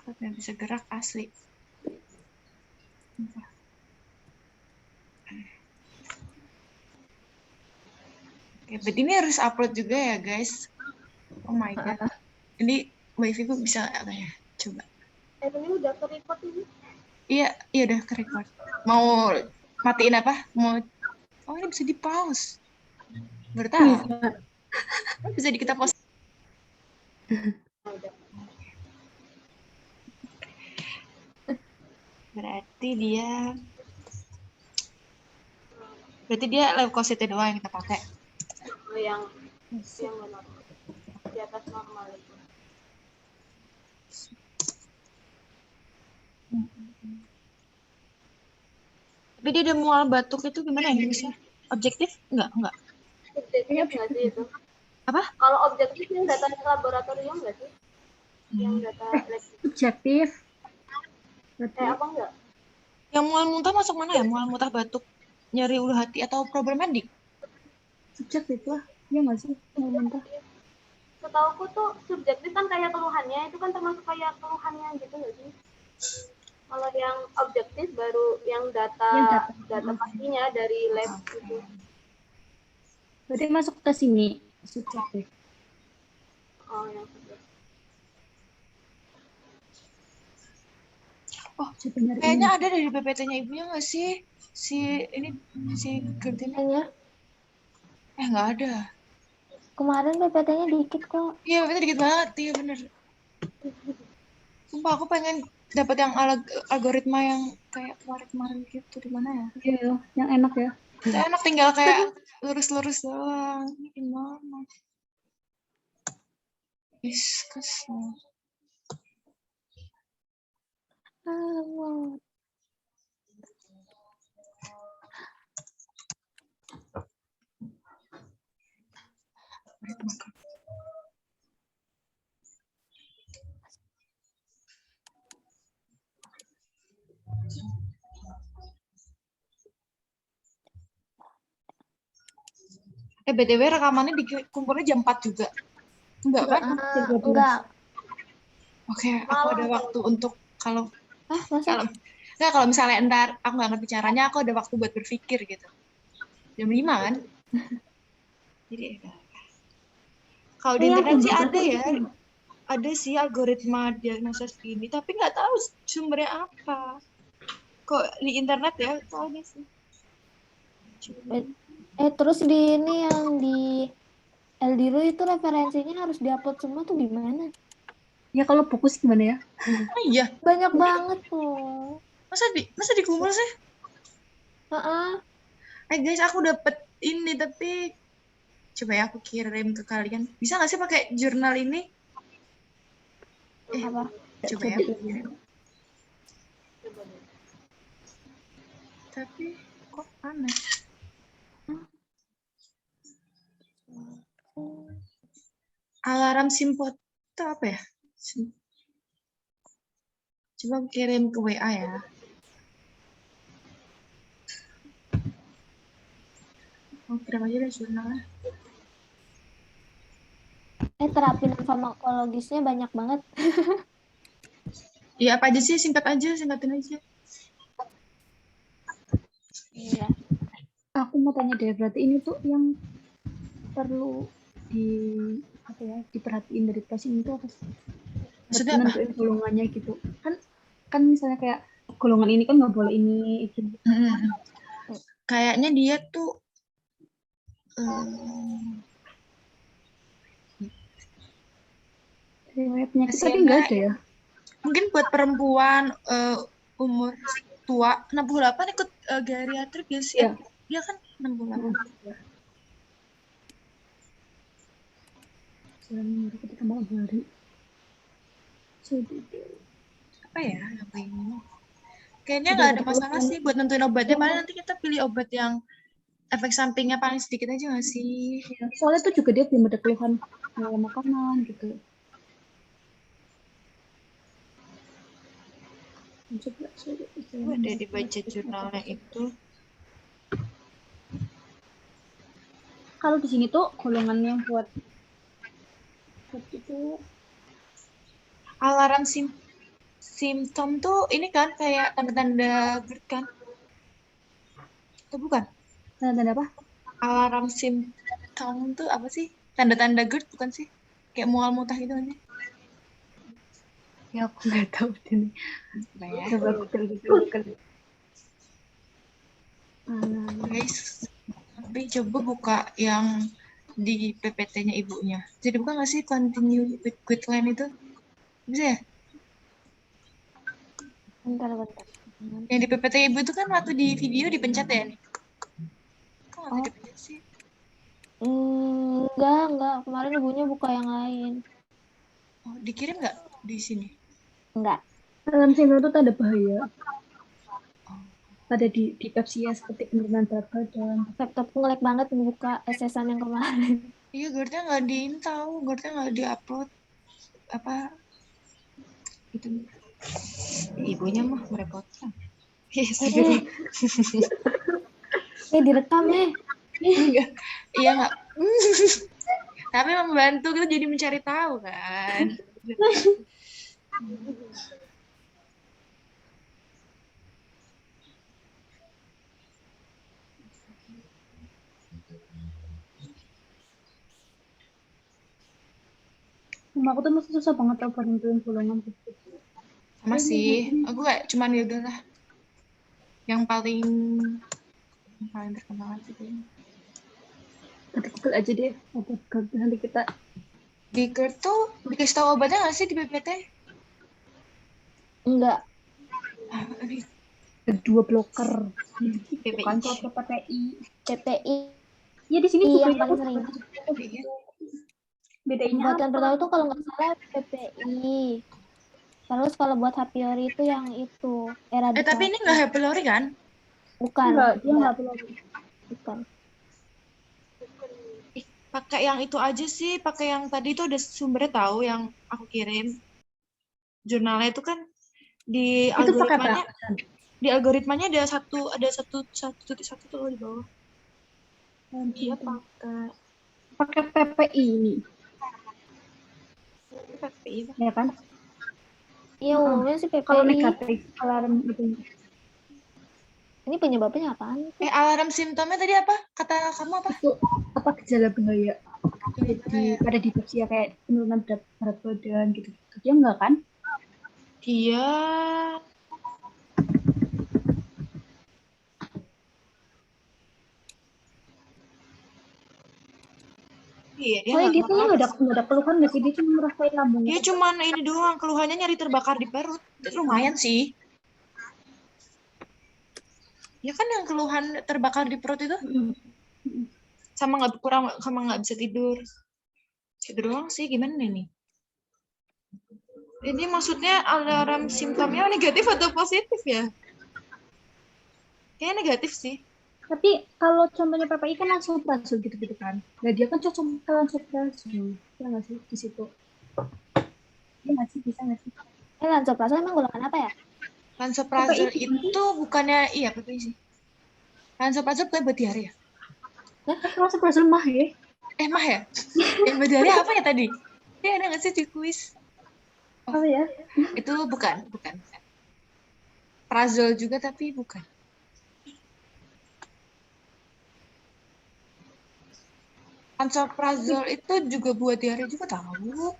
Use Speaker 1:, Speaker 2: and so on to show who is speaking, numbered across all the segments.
Speaker 1: Tapi yang bisa gerak asli. Oke, berarti ini harus upload juga ya guys. Oh my god. Ini wifi ku bisa apa ya? Coba.
Speaker 2: Ini udah ke-record ini.
Speaker 1: Iya udah ke-record. Mau matiin apa? Oh ini bisa di-pause. Bertahan. Bisa kita pause. Berarti dia leukosit doang yang kita pakai.
Speaker 2: Yang normal. Di atas normal itu.
Speaker 1: Tapi dia ada mual batuk itu gimana ya bisa? Objektif? Enggak.
Speaker 2: Objektif nggak sih itu?
Speaker 1: Apa?
Speaker 2: Kalau objektif yang data laboratorium nggak sih? Yang data
Speaker 3: subjektif.
Speaker 2: apa enggak?
Speaker 1: Yang mual muntah masuk mana ya? Mual muntah batuk, nyeri ulu hati atau problematik?
Speaker 3: Subjektif lah, ya nggak sih mual muntah?
Speaker 2: Setauku tuh subjektif kan kayak keluhannya, itu kan termasuk kayak keluhannya gitu nggak sih? Kalau yang objektif baru yang data pastinya dari lab itu.
Speaker 3: Berarti masuk ke sini subjektif.
Speaker 2: Oh, yang subjektif.
Speaker 1: Oh, kayaknya ada dari PPT-nya ibunya nggak sih? Si Gertine? Nggak ada.
Speaker 4: Kemarin PPT-nya dikit kok.
Speaker 1: Iya, PPT dikit banget, iya bener. Sumpah aku pengen dapat yang algoritma yang kayak kemarin gitu, di mana ya?
Speaker 3: Iya, yang enak ya.
Speaker 1: Itu enak, tinggal kayak lurus-lurus doang. Ini gimana? Kesel. BTW rekamannya dikumpulnya jam 4 juga. Enggak kan?
Speaker 4: Enggak.
Speaker 1: Oke, aku ada waktu untuk kalau misalnya ntar aku nggak ngerti caranya, aku ada waktu buat berpikir gitu. Jam 5 kan? Jadi kalau di internet sih ada ya. Ada sih algoritma diagnosis ini, tapi nggak tahu sumbernya apa. Kok di internet ya? Tahu nih sih.
Speaker 4: Terus di ini yang di Eldiro itu referensinya harus diupload semua tuh gimana?
Speaker 3: Ya kalau fokus gimana ya?
Speaker 1: Oh iya.
Speaker 4: Banyak banget tuh.
Speaker 1: Masa dikumpul sih? Guys, aku dapet ini tapi coba ya aku kirim ke kalian. Bisa nggak sih pakai jurnal ini?
Speaker 4: Apa?
Speaker 1: Coba ya aku kirim. Tapi kok aneh? Alarm simpot itu apa ya? Coba kirim ke WA ya. Kirim aja deh jurnalnya.
Speaker 4: Terapi farmakologisnya banyak banget.
Speaker 1: Iya, apa aja sih? Singkatin aja.
Speaker 4: Iya.
Speaker 3: Aku mau tanya deh, berarti ini tuh yang perlu diperhatiin dari pasien itu apa sih?
Speaker 1: Maksudnya apa?
Speaker 3: Nentuin golongannya gitu. Kan misalnya kayak golongan ini kan nggak boleh ini itu.
Speaker 1: Kayaknya dia tuh
Speaker 3: penyakit tapi nggak ada ya.
Speaker 1: Mungkin buat perempuan umur tua 68 ikut geriatrik ya sih. Dia kan 68.
Speaker 3: Kita tambah hari.
Speaker 1: Apa ya ini? Kayaknya nggak ada masalah sih buat nentuin obatnya. Paling nanti kita pilih obat yang efek sampingnya paling sedikit aja nggak sih?
Speaker 3: Soalnya tuh juga dia belum ada keluhan makanan gitu.
Speaker 1: Coba deh dibaca jurnalnya itu.
Speaker 3: Kalau di sini tuh golongan yang buat itu
Speaker 1: alarm Simptom tuh ini kan kayak tanda-tanda GERD kan? Atau bukan?
Speaker 3: Tanda-tanda apa?
Speaker 1: Alarm simptom tuh apa sih? Tanda-tanda GERD bukan sih? Kayak mual muntah gitu kan?
Speaker 3: Ya aku nggak tahu deh.
Speaker 1: Nah ya,
Speaker 3: Coba Google.
Speaker 1: guys. Tapi coba buka yang di PPT-nya ibunya. Jadi bukan nggak sih continue with Quitline itu? Bisa ya?
Speaker 4: Bentar.
Speaker 1: Yang di PPT ibu itu kan waktu di video dipencet ya nih. Kok nggak
Speaker 4: Oh.
Speaker 1: dipencet sih?
Speaker 4: Enggak. Kemarin ibunya buka yang lain.
Speaker 1: Oh, dikirim nggak di sini?
Speaker 4: Enggak.
Speaker 3: Alarm simptom itu tanda bahaya. Ada di Pepsia seperti penurunan berat badan.
Speaker 4: Laptopku ngelag banget buka SS-an yang kemarin.
Speaker 1: Iya, GERD-nya nggak diintau, GERD-nya nggak diupload. Apa itu? Ibunya mah merepotkan. Yes.
Speaker 4: Direkam
Speaker 1: Enggak. Iya nggak. Tapi membantu kita jadi mencari tahu kan.
Speaker 3: Sama aku tuh masih susah banget tau buat nentuin golongan gitu.
Speaker 1: Sama sih. Aku kayak cuman ya udahlah. Yang paling terkenal aja deh.
Speaker 3: Nanti Google aja deh. Obat GERD nanti kita.
Speaker 1: Di GERD tuh dikasih tahu obatnya nggak sih di PPT?
Speaker 4: Enggak.
Speaker 3: Kedua bloker.
Speaker 1: PPI.
Speaker 3: Bukan kalau PPI.
Speaker 4: PPI
Speaker 3: Ya di sini juga
Speaker 4: yang paling sering.
Speaker 3: Bedanya
Speaker 4: Buat yang
Speaker 3: apa?
Speaker 4: pertama tuh kalau nggak salah PPI. Terus kalau buat H. pylori itu yang itu eradikasi.
Speaker 1: Tapi ini nggak H. pylori kan?
Speaker 4: Bukan.
Speaker 3: Enggak, dia enggak perlu.
Speaker 4: Bukan.
Speaker 1: Pakai yang itu aja sih, pakai yang tadi itu ada sumbernya tahu yang aku kirim. Jurnalnya itu kan di
Speaker 3: Itu pakai
Speaker 1: algoritmanya.
Speaker 3: apa?
Speaker 1: Di algoritmanya ada satu tuh di bawah. Dia
Speaker 3: pakai PPI ini.
Speaker 1: PPI.
Speaker 3: Ya kan?
Speaker 4: Iya, umumnya sih PPI.
Speaker 3: Kalau negatif alarm itu.
Speaker 4: Ini penyebabnya apaan?
Speaker 1: Alarm simptomnya tadi apa? Kata kamu apa?
Speaker 3: Itu apa gejala bahaya? Jadi pada dipepsia kayak penurunan berat badan gitu. Dia enggak kan?
Speaker 1: Dia Iya, dia
Speaker 3: Soalnya dia tuh
Speaker 1: ngapa-apa.
Speaker 3: nggak ada keluhan nggak sih, dia cuma ngerasain lambungnya.
Speaker 1: Dia cuman ini doang, keluhannya nyari terbakar di perut. Itu lumayan sih. Ya kan yang keluhan terbakar di perut itu sama nggak bisa tidur. Itu doang sih, gimana nih? Ini maksudnya alarm simptomnya negatif atau positif ya? Kayaknya negatif sih.
Speaker 3: Tapi kalau contohnya PPI kan langsung prazol gitu-gitu kan. Nah dia kan cocok ke langsung prazol. Ya nggak sih di situ? Iya nggak sih, bisa nggak sih?
Speaker 4: Lansoprazol emang golongan apa ya?
Speaker 1: Lansoprazol itu bukannya PPI sih. Lansoprazol bukan buat diare ya?
Speaker 3: Lansoprazol mah ya?
Speaker 1: Mah ya? Yang buat diare apa ya tadi? Dia ada nggak sih di kuis?
Speaker 3: Oh ya?
Speaker 1: Itu bukan. Prazol juga tapi bukan. Lansoprazol itu juga buat diare juga tahu.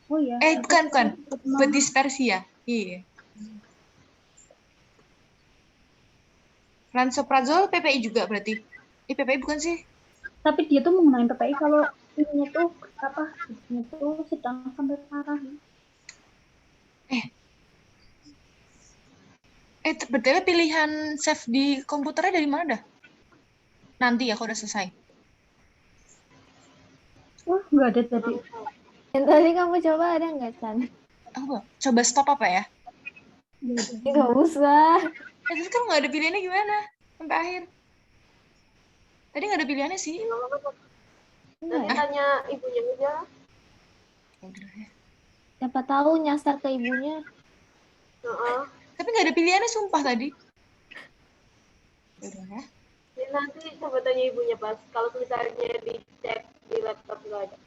Speaker 3: Oh ya.
Speaker 1: Bukan. Buat dispersia. Iya. Lansoprazol PPI juga berarti. PPI bukan sih?
Speaker 3: Tapi dia tuh menggunakan PPI kalau ini tuh apa? Ini tuh sedang sampai parah.
Speaker 1: BTW pilihan save di komputernya dari mana dah? Nanti ya kalau udah selesai.
Speaker 3: Wah, nggak ada tadi.
Speaker 4: Yang tadi kamu coba ada nggak, Chan?
Speaker 1: Coba stop apa ya?
Speaker 4: Nggak usah.
Speaker 1: Terus kan nggak ada pilihannya gimana? Sampai akhir. Tadi nggak ada pilihannya sih.
Speaker 2: Nanti tanya ibunya aja.
Speaker 4: Siapa tahu nyasar ke ibunya.
Speaker 1: Tapi nggak ada pilihannya sumpah tadi. Udah ya.
Speaker 2: Ya, nanti coba tanya ibunya pas. Kalau misalnya dicek di laptop nggak ada.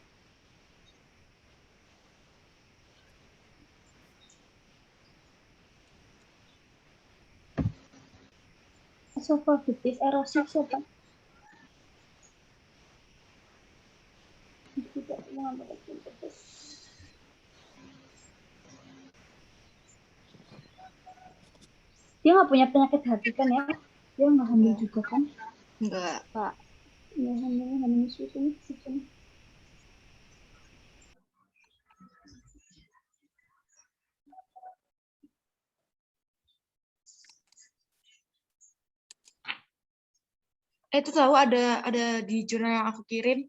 Speaker 3: Esophagitis erosif siapa? Tidak mengalami pedes. Dia nggak punya penyakit hati kan ya? Dia nggak hamil juga kan?
Speaker 1: Enggak.
Speaker 3: Pak. Ya, hamil susu.
Speaker 1: Itu tahu ada di jurnal yang aku kirim,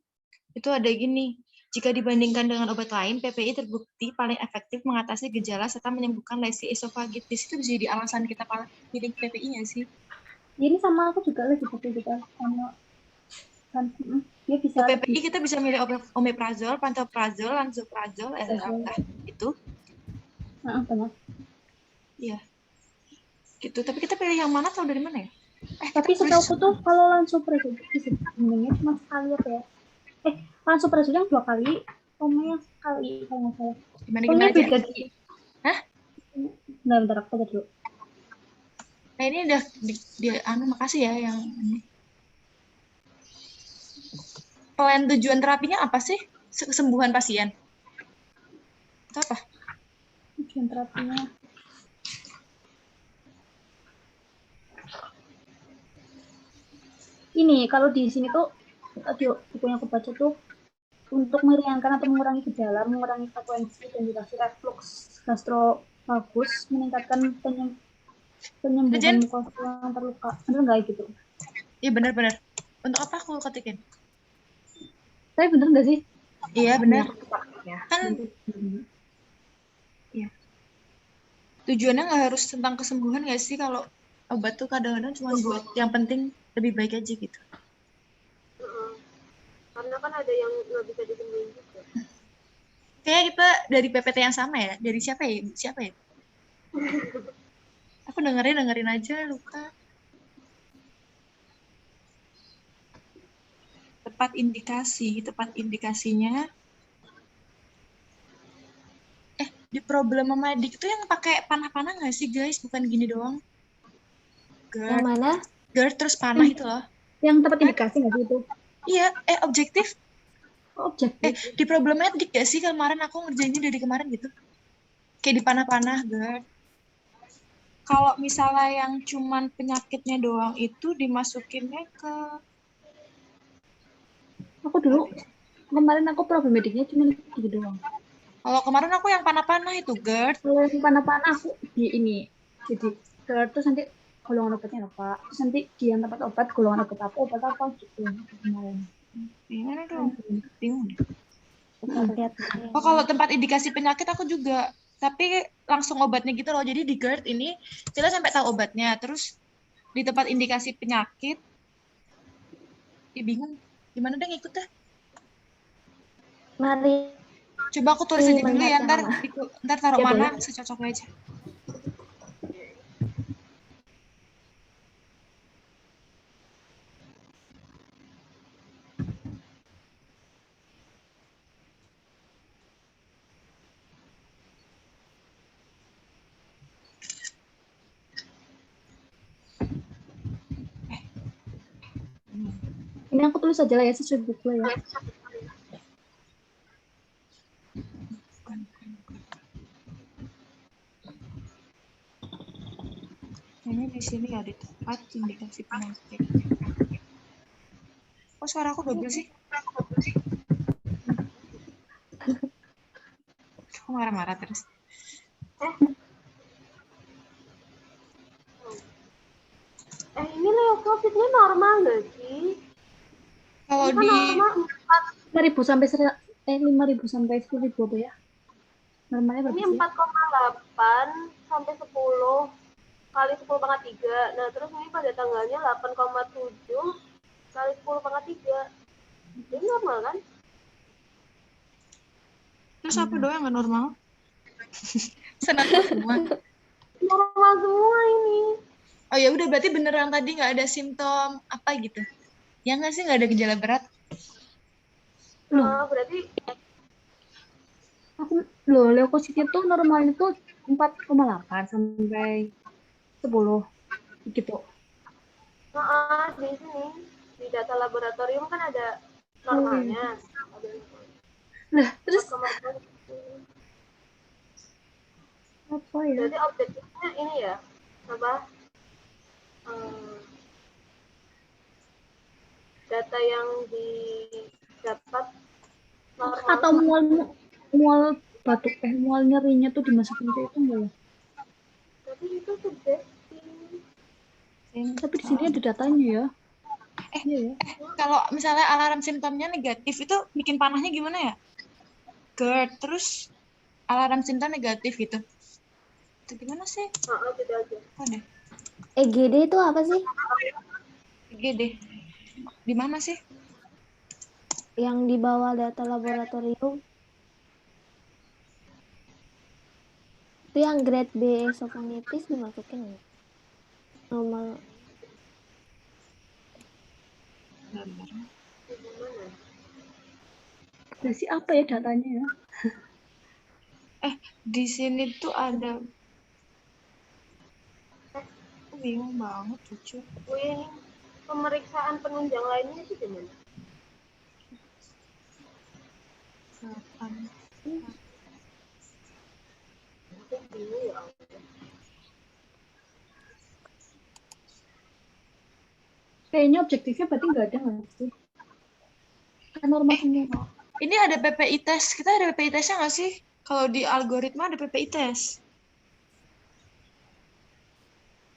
Speaker 1: itu ada gini. Jika dibandingkan dengan obat lain, PPI terbukti paling efektif mengatasi gejala serta menyembuhkan lesi esofagitis. Itu bisa jadi alasan kita pilih PPI-nya sih.
Speaker 3: Ini sama aku juga lagi pakai juga sama kan. Dia bisa
Speaker 1: PPI kita bisa milih omeprazol, pantoprazol, lansoprazol, itu.
Speaker 3: Banyak.
Speaker 1: Iya. Gitu. Tapi kita pilih yang mana, tahu dari mana ya?
Speaker 3: Tapi setahu aku tuh kalau lansoprazol bisa sebenarnya cuma sekali apa ya? Lansoprazol yang 2 kali, omnya sekali kalau nggak salah.
Speaker 1: Gimana aja? Hah?
Speaker 3: Bentar, aku baca dulu.
Speaker 1: Nah ini udah makasih ya yang ini. Plan tujuan terapinya apa sih? Kesembuhan pasien. Itu apa?
Speaker 3: Tujuan terapinya. Ini kalau di sini tuh di buku yang aku baca tuh untuk meringankan atau mengurangi gejala, mengurangi frekuensi dan durasi refluks gastrofagus, meningkatkan penyembuhan mukosa yang terluka. Bener nggak gitu?
Speaker 1: Iya benar-benar. Untuk apa aku ketikin?
Speaker 3: Tapi bener nggak sih?
Speaker 1: Iya benar.
Speaker 3: Ya,
Speaker 1: kan ya. Tujuannya nggak harus tentang kesembuhan nggak sih? Kalau obat tuh kadang-kadang cuma buat yang penting lebih baik aja gitu.
Speaker 2: Karena kan ada yang nggak bisa disembuhin juga.
Speaker 1: Kayak kita dari PPT yang sama ya. Dari siapa ya? Aku dengerin aja, lupa. Tepat indikasinya. Di problem medik itu yang pakai panah-panah nggak sih guys? Bukan gini doang.
Speaker 4: Yang mana?
Speaker 1: GERD terus panah itu loh.
Speaker 3: Yang tepat indikasi nggak sih itu?
Speaker 1: Iya, objektif.
Speaker 3: Objektif.
Speaker 1: Di problem medik gak sih kemarin aku ngerjainnya dari kemarin gitu. Kayak di panah-panah GERD. Kalau misalnya yang cuman penyakitnya doang itu dimasukinnya ke...
Speaker 3: Aku dulu, kemarin aku problem mediknya cuma gitu doang.
Speaker 1: Kalau kemarin aku yang panah-panah itu GERD.
Speaker 3: Kalau yang panah-panah aku di ini. Jadi GERD terus nanti golongan obatnya apa. Terus nanti di yang tempat obat, golongan obat apa gitu. Kemarin.
Speaker 1: Gimana dong? Bingung.
Speaker 4: Lihat.
Speaker 1: Oh, kalau tempat indikasi penyakit aku juga. Tapi langsung obatnya gitu loh. Jadi di GERD ini kita sampai tahu obatnya. Terus di tempat indikasi penyakit, bingung. Gimana deh ngikut deh?
Speaker 4: Mari.
Speaker 1: Coba aku tulis aja dulu ya. Ntar taruh mana secocoknya aja.
Speaker 3: Ini aku tulis aja lah ya sesuai buku ya.
Speaker 1: Ini di sini ya di tempat indikasi penyakit. Kok suara aku double sih? Aku marah-marah terus.
Speaker 2: Ini leukositnya normal nggak sih?
Speaker 1: Kalau
Speaker 2: ini
Speaker 1: di
Speaker 2: normal
Speaker 3: 5.000 sampai 5.000 sampai 10.000 apa ya? Normalnya berapa
Speaker 2: ini
Speaker 3: sih?
Speaker 2: 4,8 sampai 10 kali 10 pangkat 3. Nah, terus ini pada tanggalnya 8,7 kali 10 pangkat 3. Ini normal kan?
Speaker 1: Terus apa doang yang nggak normal? Senang semua.
Speaker 2: Normal semua ini.
Speaker 1: Oh ya udah, berarti beneran tadi nggak ada simptom apa gitu? Ya nggak sih, nggak ada gejala berat?
Speaker 2: Berarti
Speaker 3: Leukositnya tuh normalnya tuh 4,8 sampai 10 gitu.
Speaker 2: Di sini di data laboratorium kan ada normalnya.
Speaker 3: Nah, terus
Speaker 2: Kemarin
Speaker 3: apa ya?
Speaker 2: jadi objektifnya ini ya, apa? Data yang didapat normal.
Speaker 3: Atau mual batuk mual nyerinya tuh dimasukin ke itu enggak ya?
Speaker 2: Tapi itu subjektif.
Speaker 3: Tapi di sini ada datanya ya. Iya ya.
Speaker 1: Kalau misalnya alarm simptomnya negatif itu bikin panahnya gimana ya? GERD, terus alarm simptom negatif gitu. Itu gimana sih?
Speaker 2: Gitu aja.
Speaker 1: Ada.
Speaker 4: EGD itu apa sih?
Speaker 1: EGD. Di mana sih?
Speaker 4: Yang di bawah data laboratorium. Itu yang grade B esophagitis dimasukin nggak? Normal.
Speaker 3: Berarti apa ya datanya ya?
Speaker 1: Di sini tuh ada. Aku bingung banget, jujur.
Speaker 2: Wih, pemeriksaan penunjang lainnya itu gimana? Aku bingung ya.
Speaker 3: Kayaknya objektifnya berarti nggak ada nggak sih? Kan normal semua.
Speaker 1: Ini ada PPI test. Kita ada PPI testnya nggak sih? Kalau di algoritma ada PPI test.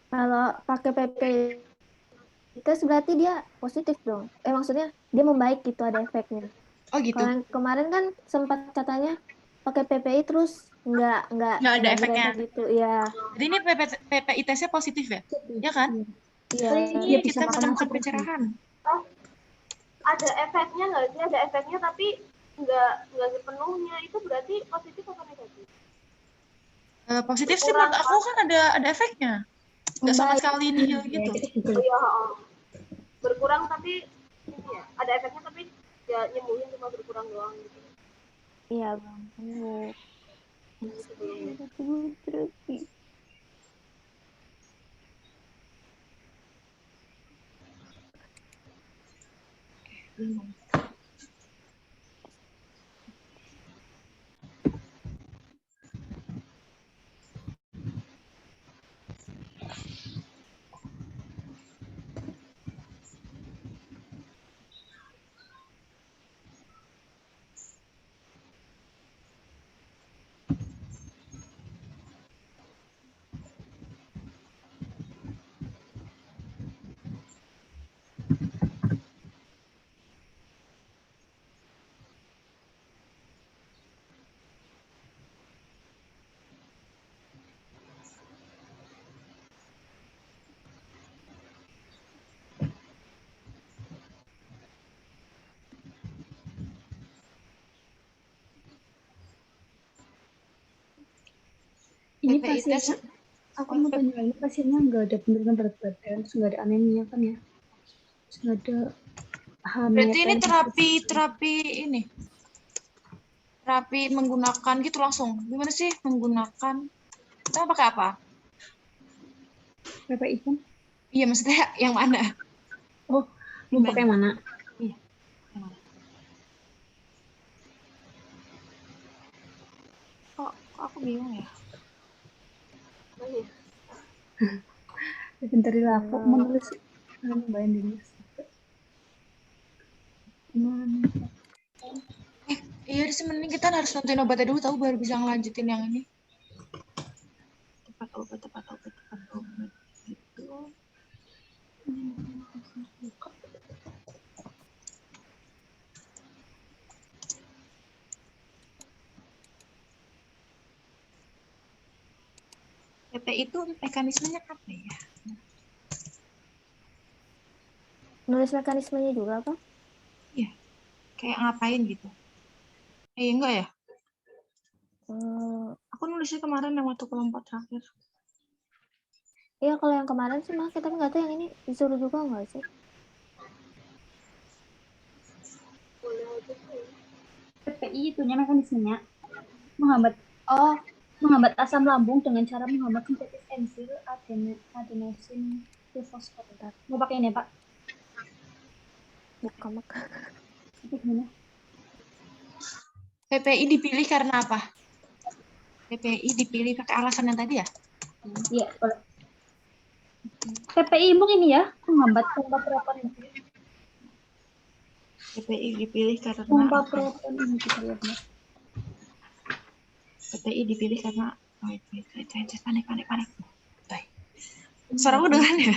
Speaker 4: Kalau pakai PPI tes berarti dia positif dong. Maksudnya dia membaik gitu, ada efeknya.
Speaker 1: Oh gitu.
Speaker 4: Kalau yang kemarin kan sempat katanya pakai PPI terus nggak
Speaker 1: Nggak ada efeknya.
Speaker 4: berefek gitu. Iya.
Speaker 1: Jadi ini PPI testnya positif ya? Ya kan?
Speaker 4: Iya.
Speaker 3: Dia
Speaker 1: Ini
Speaker 3: bisa
Speaker 1: kita
Speaker 3: makan
Speaker 1: menemukan
Speaker 3: nasi
Speaker 1: pencerahan.
Speaker 2: Ada efeknya nggak sih? Ada efeknya tapi nggak sepenuhnya. Itu berarti positif atau negatif?
Speaker 1: Positif sih menurut aku kan ada efeknya. Nggak sama sekali nihil gitu.
Speaker 2: Iya, berkurang tapi ini ya, ada efeknya tapi ya nyembuhin cuma berkurang doang gitu.
Speaker 4: Iya bang.
Speaker 3: Ini
Speaker 1: PPI
Speaker 3: pasiennya,
Speaker 1: test.
Speaker 3: aku mau tanya, ini pasiennya nggak ada beneran berat badan, terus nggak ada anemia kan ya? Terus nggak ada hamil.
Speaker 1: Berarti ini terapi menggunakan gitu langsung. Gimana sih menggunakan? Kita pakai apa?
Speaker 3: PPI kan?
Speaker 1: Iya, maksudnya yang mana?
Speaker 3: Oh, mau pakai mana?
Speaker 1: Iya. Kok aku bingung ya?
Speaker 3: Bentar lah, aku menulis nambahin dulu.
Speaker 1: Iya sih, mending kita harus nonton obatnya dulu tahu baru bisa ngelanjutin yang ini. Tepat obat gitu. PP itu mekanismenya apa ya?
Speaker 4: Nulis mekanismenya juga apa?
Speaker 1: Iya, kayak ngapain gitu. Enggak ya? Aku nulisnya kemarin yang waktu kelompok terakhir.
Speaker 4: Iya, kalau yang kemarin sih mah kita nggak tahu yang ini disuruh juga nggak sih?
Speaker 3: PPI itunya mekanismenya menghambat asam lambung dengan cara menghambat sintesis enzim adenosin fosfor. Mau pakai ini Pak?
Speaker 4: Bukan.
Speaker 3: Itu gimana?
Speaker 1: PPI dipilih karena apa? PPI dipilih pakai alasan yang tadi ya?
Speaker 3: Iya, boleh. PPI mungkin ini ya, penghambat pompa proton ini.
Speaker 1: PPI dipilih karena
Speaker 3: Pompa
Speaker 1: apa?
Speaker 3: proton ini kita lihat ya.
Speaker 1: PPI dipilih karena wait, panik. Baik. Suara aku dengar ya?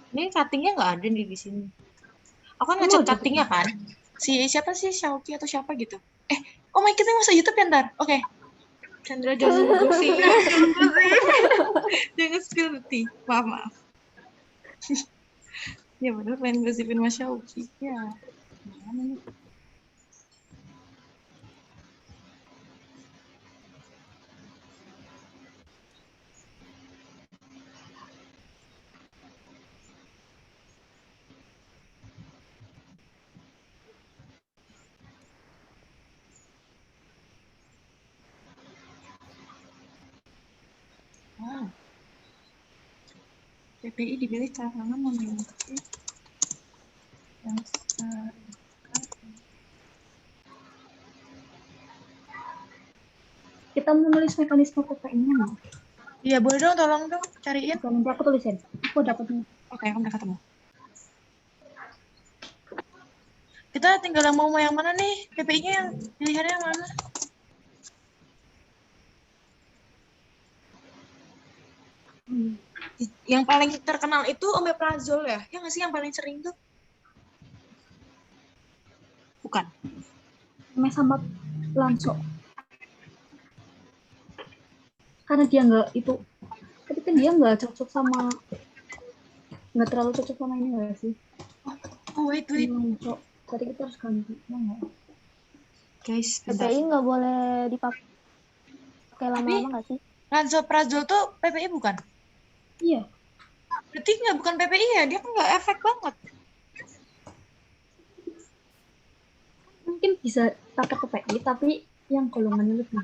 Speaker 1: Ini cuttingnya nggak ada nih di sini. Aku kan ngecat cuttingnya kan. Siapa sih Shauki atau siapa gitu? Oh my God, ini masuk YouTube ya ntar? Oke. Chandra jangan gosip. Jangan spill tea. Maaf. Ya bener pengen gosipin Mas Shauki. Ya. Gimana nih? Wow. PPI dipilih karena memiliki dasar.
Speaker 3: Kita menulis mekanisme PPI-nya nggak?
Speaker 1: Iya boleh dong, tolong dong cariin.
Speaker 3: Nanti aku tulisin. Aku dapatnya.
Speaker 1: Oke, aku udah ketemu. Kita tinggal mau yang mana nih? PPI-nya yang pilihannya yang mana? Yang paling terkenal itu omeprazole ya? Ya nggak sih yang paling sering tuh? Bukan.
Speaker 3: Sama langsung. Karena dia nggak itu, tapi kan dia nggak cocok sama, nggak terlalu cocok sama ini nggak sih?
Speaker 1: Oh wait.
Speaker 3: Langsung. Jadi kita harus ganti.
Speaker 1: Guys, bentar.
Speaker 4: PPI nggak boleh dipakai lama-lama nggak sih?
Speaker 1: Lansoprazole tuh PPI bukan?
Speaker 3: Iya.
Speaker 1: Berarti bukan PPI ya? Dia kan nggak efek banget.
Speaker 3: Mungkin bisa pakai PPI, tapi yang golongannya lebih.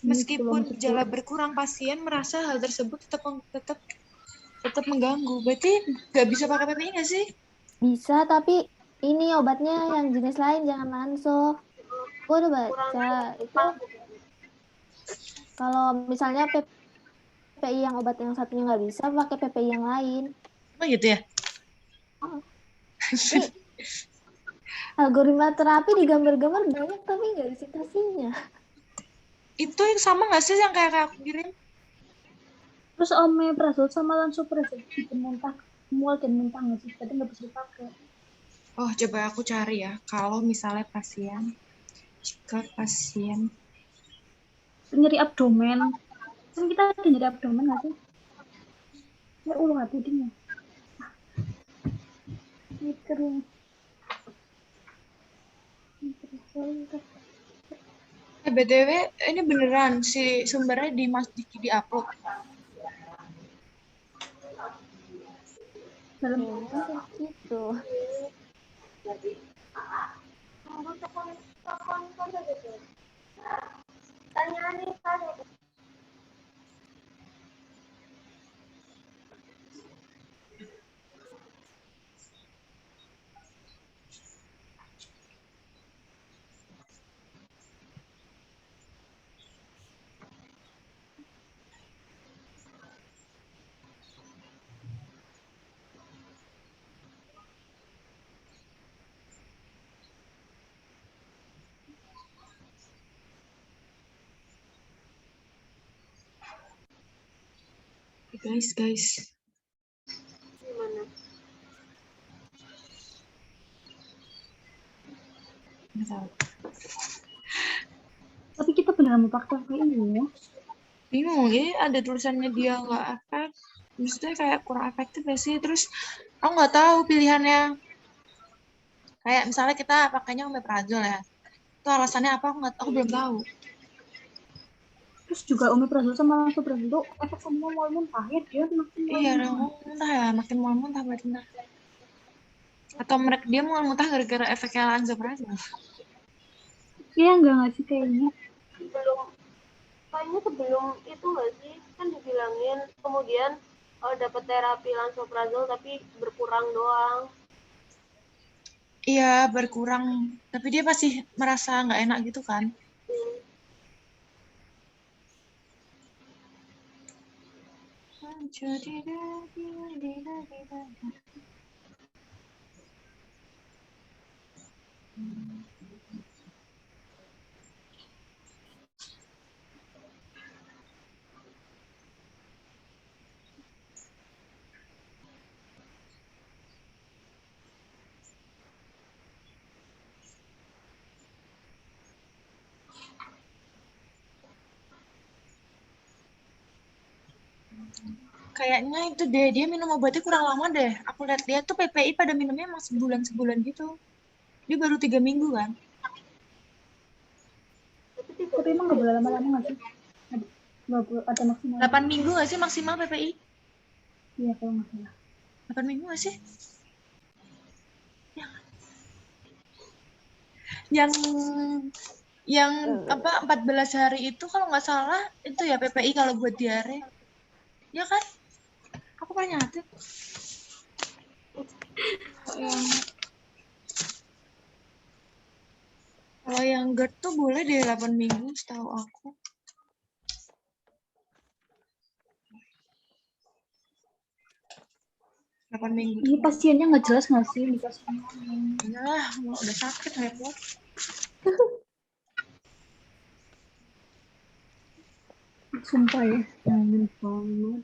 Speaker 1: Meskipun gejala berkurang, pasien merasa hal tersebut tetap mengganggu. Berarti nggak bisa pakai PPI nggak sih?
Speaker 4: Bisa, tapi ini obatnya yang jenis lain, jangan lanso. Gue udah baca itu. Kalau misalnya PPI yang obat yang satunya nggak bisa, pakai PPI yang lain.
Speaker 1: Emang gitu ya?
Speaker 4: Algoritma terapi digambar-gambar banyak, tapi nggak ada citasinya.
Speaker 1: Itu yang sama nggak sih yang kayak aku kirim?
Speaker 3: Terus omeprazole sama lansoprazole itu muntah, mual dan muntah nggak sih? Jadi nggak bisa dipakai.
Speaker 1: Oh, coba aku cari ya. Kalau misalnya jika pasien
Speaker 3: Nyeri abdomen, kan kita ada nyeri abdomen nggak sih? Ya ulu hati dia. Mikir.
Speaker 1: BTW ini beneran si sumbernya di upload.
Speaker 3: Dalam
Speaker 4: Gitu.
Speaker 1: Guys.
Speaker 2: Gimana?
Speaker 1: Nggak tahu.
Speaker 3: tapi kita beneran mau pakai ini ya?
Speaker 1: Bingung, ini ada tulisannya dia nggak efek. Maksudnya kayak kurang efektif ya sih. Terus aku nggak tahu pilihannya. Kayak misalnya kita pakainya omeprazole ya. Itu alasannya apa? Aku belum tahu.
Speaker 3: Terus juga omeprazole sama lansoprazole itu efek sama mual muntah ya, dia makin
Speaker 1: Iya, muntah ya, makin mual muntah berarti. Atau dia mual muntah gara-gara efeknya lansoprazole.
Speaker 3: Iya nggak sih kayaknya.
Speaker 2: kayaknya sebelum itu nggak sih, kan dibilangin kemudian dapat terapi lansoprazol tapi berkurang doang.
Speaker 1: Iya, berkurang. Tapi dia masih merasa nggak enak gitu kan. Kayaknya itu deh, dia minum obatnya kurang lama deh. Aku lihat dia tuh PPI pada minumnya emang sebulan-sebulan gitu. Dia baru 3 minggu kan.
Speaker 3: Tapi emang nggak boleh lama-lama nggak sih? Nggak boleh ada maksimal.
Speaker 1: 8 minggu nggak sih maksimal PPI?
Speaker 3: Iya kalau nggak salah.
Speaker 1: 8 minggu nggak sih? Yang apa 14 hari itu kalau nggak salah itu ya PPI kalau buat diare. Ya kan? Aku pernah nyatet. Kalau yang GERD tuh boleh deh 8 minggu setahu aku. Minggu.
Speaker 3: Ini pasiennya nggak jelas nggak sih? Ini pasiennya.
Speaker 1: Yalah, udah sakit repot.
Speaker 3: Sumpah ya, jangan banget.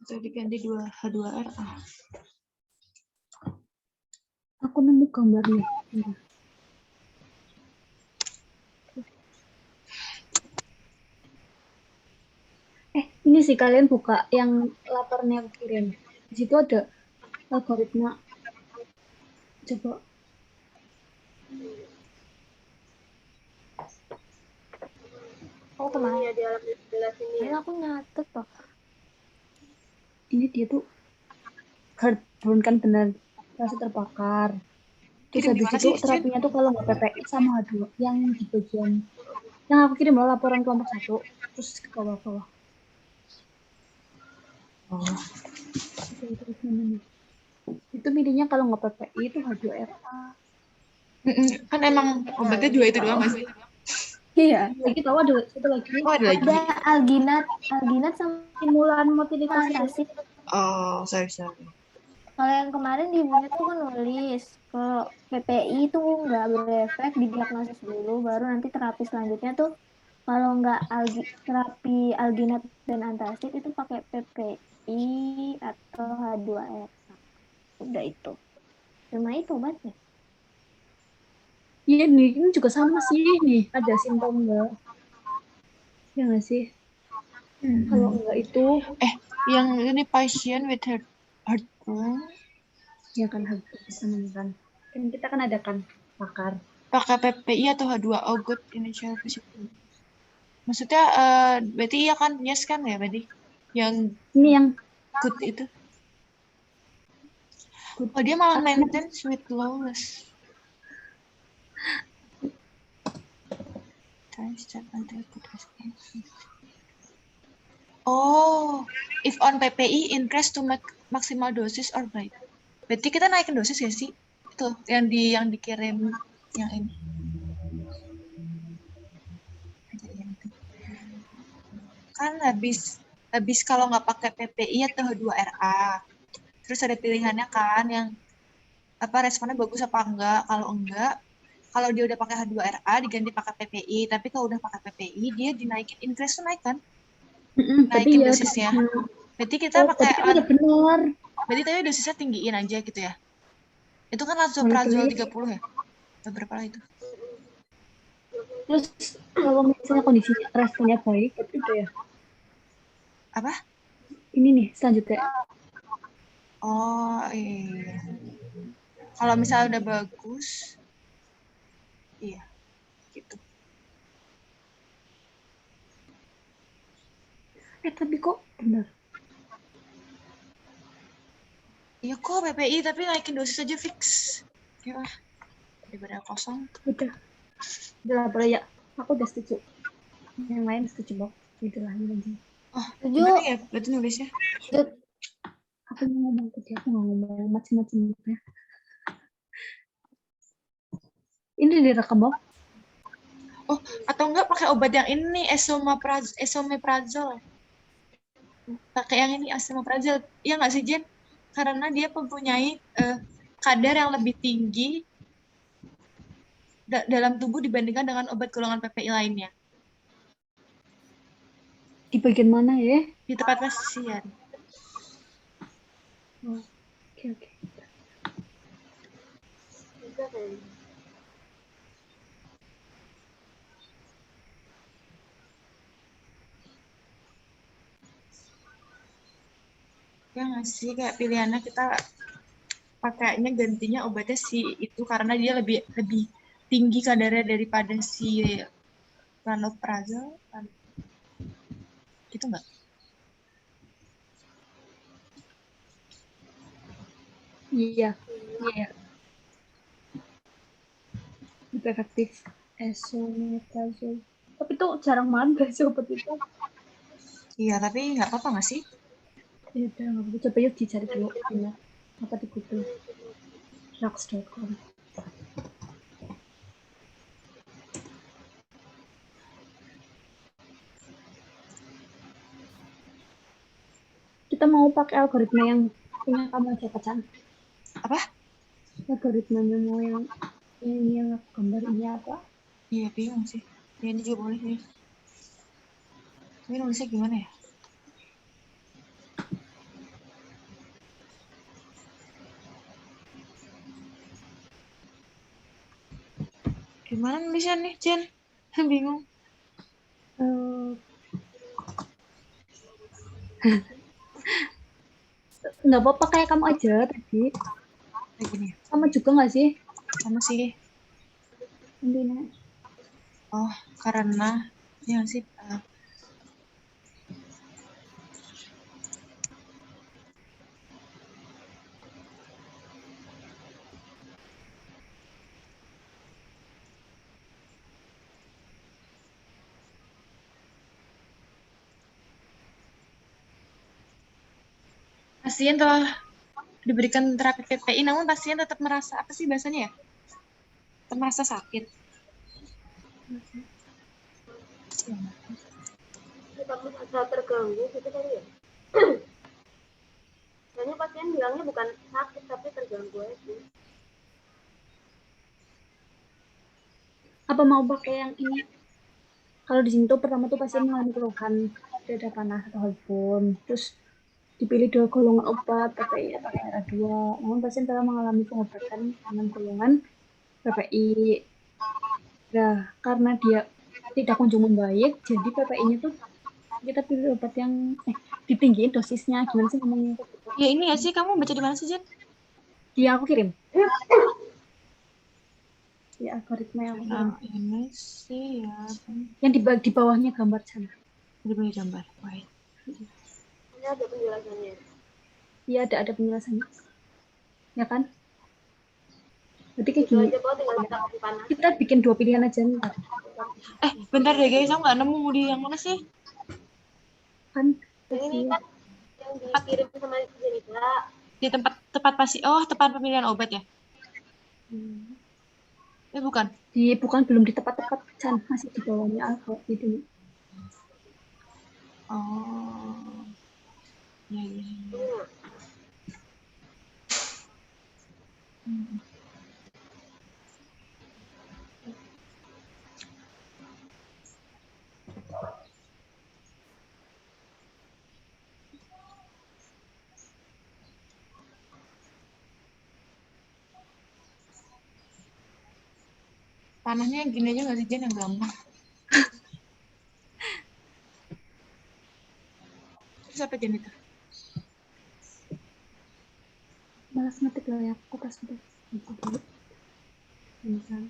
Speaker 1: Atau diganti H2RA.
Speaker 3: Aku nemu gambarnya. Ini sih kalian buka yang laparnya aku kirim. Di situ ada algoritma. Coba.
Speaker 4: Oh kemarin
Speaker 2: Ya di alam jelas ini ya.
Speaker 4: aku nyatet toh.
Speaker 3: Ini dia tuh heartburn kan benar rasa terbakar. Terus
Speaker 1: Kirim di
Speaker 3: habis
Speaker 1: mana
Speaker 3: itu
Speaker 1: sih,
Speaker 3: terapinya tuh kalau nggak PPI sama H2 yang di bagian yang aku kirim loh laporan kelompok 1 terus ke bawah-bawah. Oh. Itu milihnya kalau nggak PPI itu H2RA.
Speaker 1: Kan emang obatnya 2 itu doang nggak sih?
Speaker 3: Iya, lagi tahu ada satu lagi.
Speaker 1: Oh, ada lagi.
Speaker 4: Ada alginat sama
Speaker 3: Stimulan mobilitas
Speaker 4: antacid.
Speaker 1: Oh, sorry.
Speaker 4: Kalau yang kemarin di ibunya tuh kan nulis kalau PPI itu nggak berefek, didiagnosis dulu, baru nanti terapi selanjutnya tuh kalau nggak terapi alginat dan antacid itu pakai PPI atau H2R. Udah itu. Cuma itu obatnya.
Speaker 3: Iya nih, ini juga sama sih nih. Ada simptom enggak? Ya nggak sih? Kalau enggak itu,
Speaker 1: Yang ini pasien with heartburn.
Speaker 3: ya kan harus kan. Kan kita kan ada kan pakar.
Speaker 1: Pakai PPI atau H2O good initial visit. Maksudnya berarti iya kan, yes kan ya berarti? Yang
Speaker 3: Ini yang
Speaker 1: good itu.
Speaker 3: good.
Speaker 1: Oh, dia malah maintain with lawless. Oh, if on PPI increase to maximal dosis or right. Berarti kita naikin dosis ya sih? Itu yang dikirim yang ini. Kan habis kalau nggak pakai PPI atau H2RA. Terus ada pilihannya kan yang apa responnya bagus apa enggak. Kalau enggak, kalau dia udah pakai H2RA diganti pakai PPI, tapi kalau udah pakai PPI dia dinaikin, increase tuh naik kan? Naikin
Speaker 3: Tapi ya,
Speaker 1: dosisnya. Berarti kita pakai
Speaker 3: tapi udah benar.
Speaker 1: Berarti tadi dosisnya tinggiin aja gitu ya. Itu kan lansoprazol 30 ya? Berapa lah itu?
Speaker 3: Terus kalau misalnya kondisinya responnya baik, itu udah ya.
Speaker 1: Apa?
Speaker 3: Ini nih selanjutnya.
Speaker 1: Oh, iya. Kalau misalnya udah bagus, iya, gitu.
Speaker 3: Tapi kok benar.
Speaker 1: Iya kok PPI, tapi naikin dosis aja fix. Ya, daripada kosong.
Speaker 3: Udah lah boleh ya. Aku udah setuju. Yang lain setuju kok. Itulah ini aja.
Speaker 1: Oh,
Speaker 4: Setuju.
Speaker 1: gimana ya berarti nulisnya?
Speaker 3: Aku mau ngomong tadi, aku nggak ngomong macam-macam ya. Ini direkam kok.
Speaker 1: Oh, atau enggak pakai obat yang ini, esomeprazol. Pakai yang ini, esomeprazol. Iya nggak sih, Jen? Karena dia mempunyai kadar yang lebih tinggi dalam tubuh dibandingkan dengan obat golongan PPI lainnya.
Speaker 3: Di bagian mana ya?
Speaker 1: Di tempat pasien.
Speaker 3: Oh, oke.
Speaker 2: Bisa kayaknya.
Speaker 1: Ya nggak sih, kayak pilihannya kita pakainya gantinya obatnya si itu karena dia lebih tinggi kadarnya daripada si lanoprazol. Gitu nggak?
Speaker 3: Iya. Lebih efektif esomeprazol. Tapi tuh jarang banget guys obat itu.
Speaker 1: Iya, tapi nggak apa-apa nggak sih?
Speaker 3: Ya udah nggak apa-apa. Coba yuk dicari dulu. Ya. Apa di Google? Drugs.com. Kita mau pakai algoritma yang punya kamu aja, Pacan.
Speaker 1: Apa?
Speaker 3: Algoritmanya mau yang ini yang gambar ini apa?
Speaker 1: Iya, bingung sih. Ya, ini juga boleh sih. Tapi nulisnya gimana ya? Gimana nulisnya nih, Jen? Bingung.
Speaker 3: Nggak apa-apa kayak kamu aja tadi.
Speaker 1: Kayak gini ya?
Speaker 3: Sama juga nggak sih?
Speaker 1: Sama sih.
Speaker 3: Intinya.
Speaker 1: Oh, karena ya sih. Pasien telah diberikan terapi PPI, namun pasien tetap merasa apa sih bahasanya ya? Tetap merasa sakit.
Speaker 2: Kamu merasa terganggu gitu kali ya. Kayaknya pasien bilangnya bukan sakit tapi terganggu aja.
Speaker 3: Apa mau pakai yang ini? Kalau di sini tuh pertama tuh pasien mengalami keluhan dada panas atau heartburn, terus dipilih 2 golongan obat PPI atau era 2. Namun pasien telah mengalami pengobatan dengan golongan PPI. Nah, karena dia tidak kunjung membaik, jadi PPI-nya tuh kita pilih obat yang ditinggiin dosisnya. Gimana sih ngomongnya?
Speaker 1: Ya ini ya sih, kamu baca di mana sih, Jen?
Speaker 3: Dia aku kirim. Ya, algoritma yang aku kirim.
Speaker 1: Ini sih ya.
Speaker 3: Yang di bawahnya gambar sana.
Speaker 1: Di bawah gambar. Wait.
Speaker 2: Ini ada penjelasannya.
Speaker 3: Iya, ada penjelasannya. Ya kan? Berarti kayak
Speaker 2: Itu
Speaker 3: gini.
Speaker 2: aja kok tinggal kita kasih panas.
Speaker 3: Kita bikin 2 pilihan aja ntar.
Speaker 1: Bentar deh guys, aku nggak nemu di yang mana sih?
Speaker 3: Kan
Speaker 2: Ini kan yang dikirim sama Jenita.
Speaker 1: Di tempat pasien. Oh, tempat pemilihan obat ya? Bukan.
Speaker 3: Bukan belum di tepat-tepat Chan, masih di bawahnya alfa gitu.
Speaker 1: Oh. Ya. Panahnya gini aja nggak sih Jen yang gampang. Terus apa Jen itu?
Speaker 3: Malas ngetik lah ya, aku pas ngetik. Misal.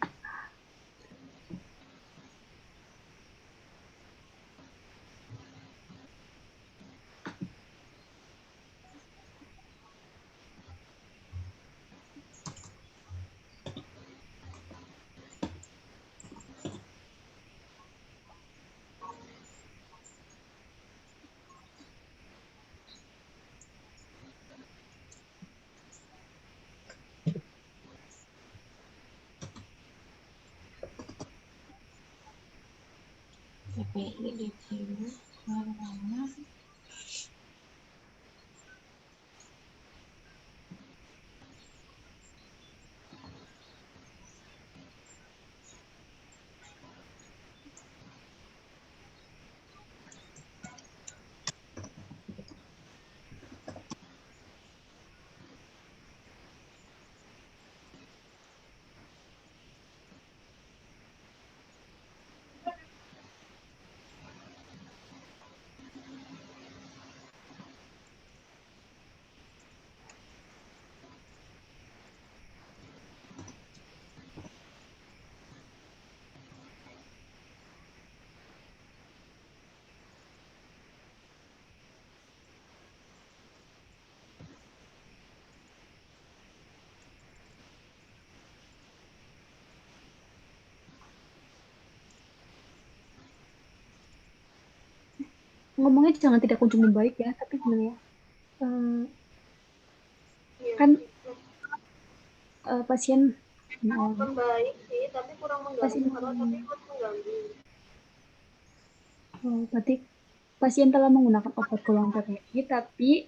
Speaker 1: PPI DCU mana?
Speaker 3: Ngomongnya jangan tidak kunjung membaik ya, tapi gimana ya?
Speaker 2: Iya.
Speaker 3: Kan pasien
Speaker 2: Membaik sih, tapi kurang mengganggu.
Speaker 3: pasien
Speaker 2: Kalau tapi ikut mengganggu.
Speaker 3: berarti pasien telah menggunakan obat golongan PPI, tapi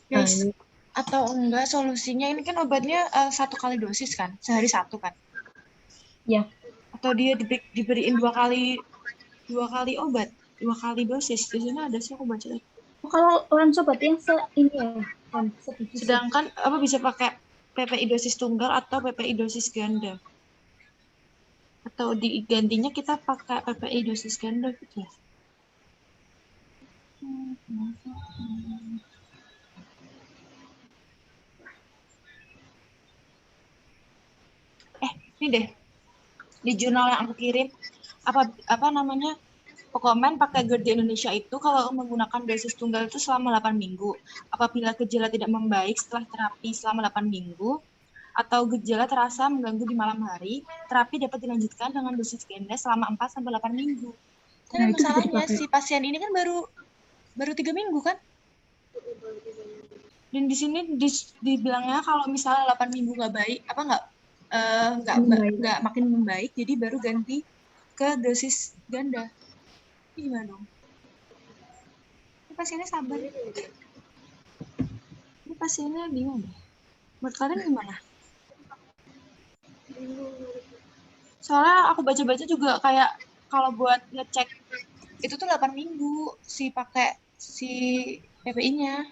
Speaker 1: Guys, atau enggak solusinya ini kan obatnya 1 kali dosis kan, sehari 1 kan?
Speaker 3: ya
Speaker 1: Atau dia diberiin 2 kali obat, 2 kali dosis. Di sini ada sih aku baca.
Speaker 3: kalau langsung berarti yang ini ya kan setuju.
Speaker 1: Sedangkan apa bisa pakai PPI dosis tunggal atau PPI dosis ganda? Atau digantinya kita pakai PPI dosis ganda gitu ya? Ini deh di jurnal yang aku kirim apa namanya Pokokmen pakai GERD di Indonesia itu kalau menggunakan dosis tunggal itu selama 8 minggu. Apabila gejala tidak membaik setelah terapi selama 8 minggu atau gejala terasa mengganggu di malam hari, terapi dapat dilanjutkan dengan dosis ganda selama 4 sampai 8 minggu. Tapi
Speaker 3: Nah, itu bisa
Speaker 1: masalahnya
Speaker 3: dipakai.
Speaker 1: si pasien ini kan baru 3 minggu kan? Dan di sini dibilangnya kalau misalnya 8 minggu nggak baik, nggak makin membaik, jadi baru ganti ke dosis ganda. Ini gimana dong? Ini pasiennya sabar. Ini pasiennya bingung deh. Menurut kalian gimana? Soalnya aku baca-baca juga kayak kalau buat ngecek itu tuh 8 minggu pakai si PPI-nya.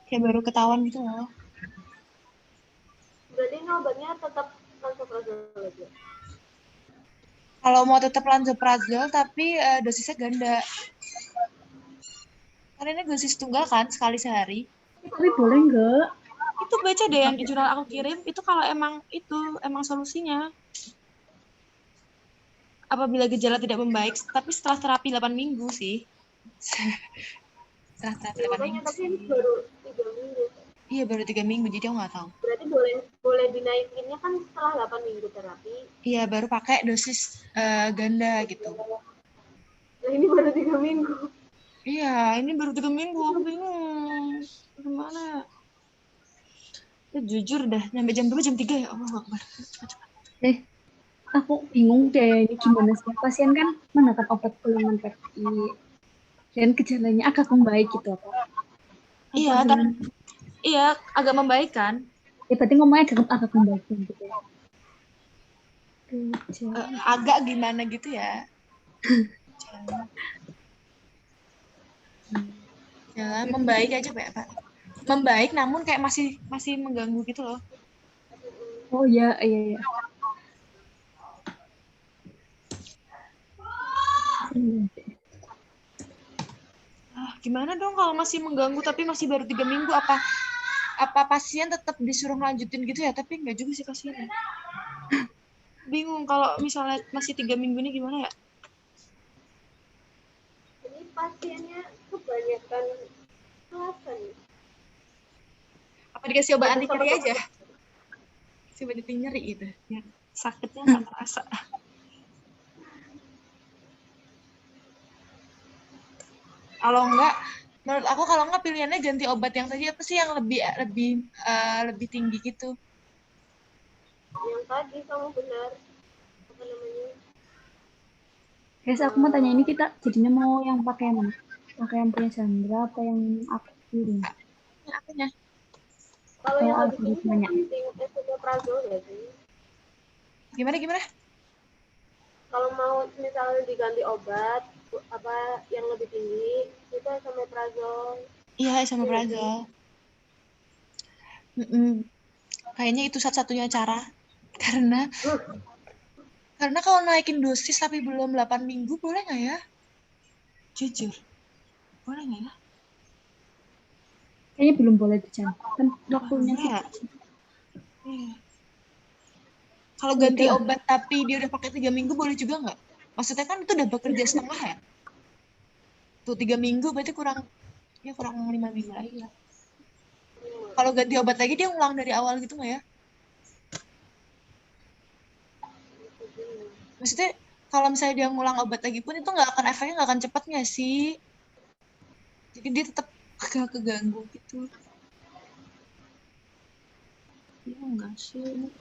Speaker 1: Kayak baru ketahuan gitu loh.
Speaker 2: Berarti ini obatnya tetap lansoprazol aja.
Speaker 1: Kalau mau tetap lansoprazol tapi dosisnya ganda. Karena ini dosis tunggal kan sekali sehari.
Speaker 3: Tapi boleh nggak?
Speaker 1: Itu baca deh yang di jurnal aku kirim, itu kalau emang solusinya. Apabila gejala tidak membaik, tapi setelah terapi 8 minggu sih. Setelah terapi 8 minggu.
Speaker 2: Tapi ini baru 3 minggu.
Speaker 1: Iya, baru 3 minggu, jadi aku nggak tahu.
Speaker 2: Berarti boleh dinaikinnya kan setelah 8 minggu terapi.
Speaker 1: Iya, baru pakai dosis ganda gitu.
Speaker 2: Nah, ini baru 3 minggu.
Speaker 1: Iya, ini baru 3 minggu, aku bingung. Gimana? Ya, jujur dah, nyampe jam 2, jam 3 ya Allah Akbar. Cepat.
Speaker 3: Aku bingung deh, ini gimana sih? Pasien kan menggunakan obat golongan PPI dan gejalanya agak membaik gitu apa?
Speaker 1: Iya, iya, agak membaik kan?
Speaker 3: Ya berarti ngomongnya agak membaik gitu ya.
Speaker 1: Agak gimana gitu ya? Jalan membaik aja Pak. membaik namun kayak masih mengganggu gitu loh.
Speaker 3: Oh iya, iya, iya.
Speaker 1: Gimana dong kalau masih mengganggu tapi masih baru 3 minggu, apa pasien tetap disuruh lanjutin gitu ya? Tapi enggak juga sih pasiennya. Bingung kalau misalnya masih 3 minggu ini gimana ya?
Speaker 2: Ini pasiennya kebanyakan alasan.
Speaker 1: Apa dikasih obat anti nyeri aja? Coba anti nyeri gitu. Ya, sakitnya nggak terasa. Kalau enggak, menurut aku kalau enggak pilihannya ganti obat yang tadi apa sih yang lebih tinggi gitu.
Speaker 2: Yang tadi kamu benar, apa namanya?
Speaker 3: Guys, aku mau tanya ini kita jadinya mau yang pakai yang mana? Pakai yang punya Sandra apa yang aku kirim?
Speaker 1: Ini apanya?
Speaker 2: Kalau yang lebih tinggi kan
Speaker 3: Algoritmanya.
Speaker 2: penting esomeprazole ya sih.
Speaker 1: Gimana?
Speaker 2: Kalau mau misalnya diganti obat apa yang lebih tinggi itu esomeprazole.
Speaker 1: Iya, sama Prazol. Kayaknya itu satu-satunya cara. Karena karena kalau naikin dosis tapi belum 8 minggu, boleh nggak ya? Jujur, boleh nggak ya?
Speaker 3: Kayaknya belum boleh Jan. Kan waktunya
Speaker 1: Boleh ya?
Speaker 3: sih.
Speaker 1: Iya. Kalau
Speaker 3: Ya
Speaker 1: ganti
Speaker 3: udah.
Speaker 1: obat tapi dia udah pakai 3 minggu, boleh juga nggak? Maksudnya kan itu udah bekerja setengah ya? Tuh 3 minggu berarti kurang 5 minggu lagi ya. Kalau ganti obat lagi dia ngulang dari awal gitu nggak ya? Maksudnya kalau misalnya dia ngulang obat lagi pun itu efeknya nggak akan cepet nggak sih? Jadi dia tetap agak keganggu gitu. Iya enggak sih?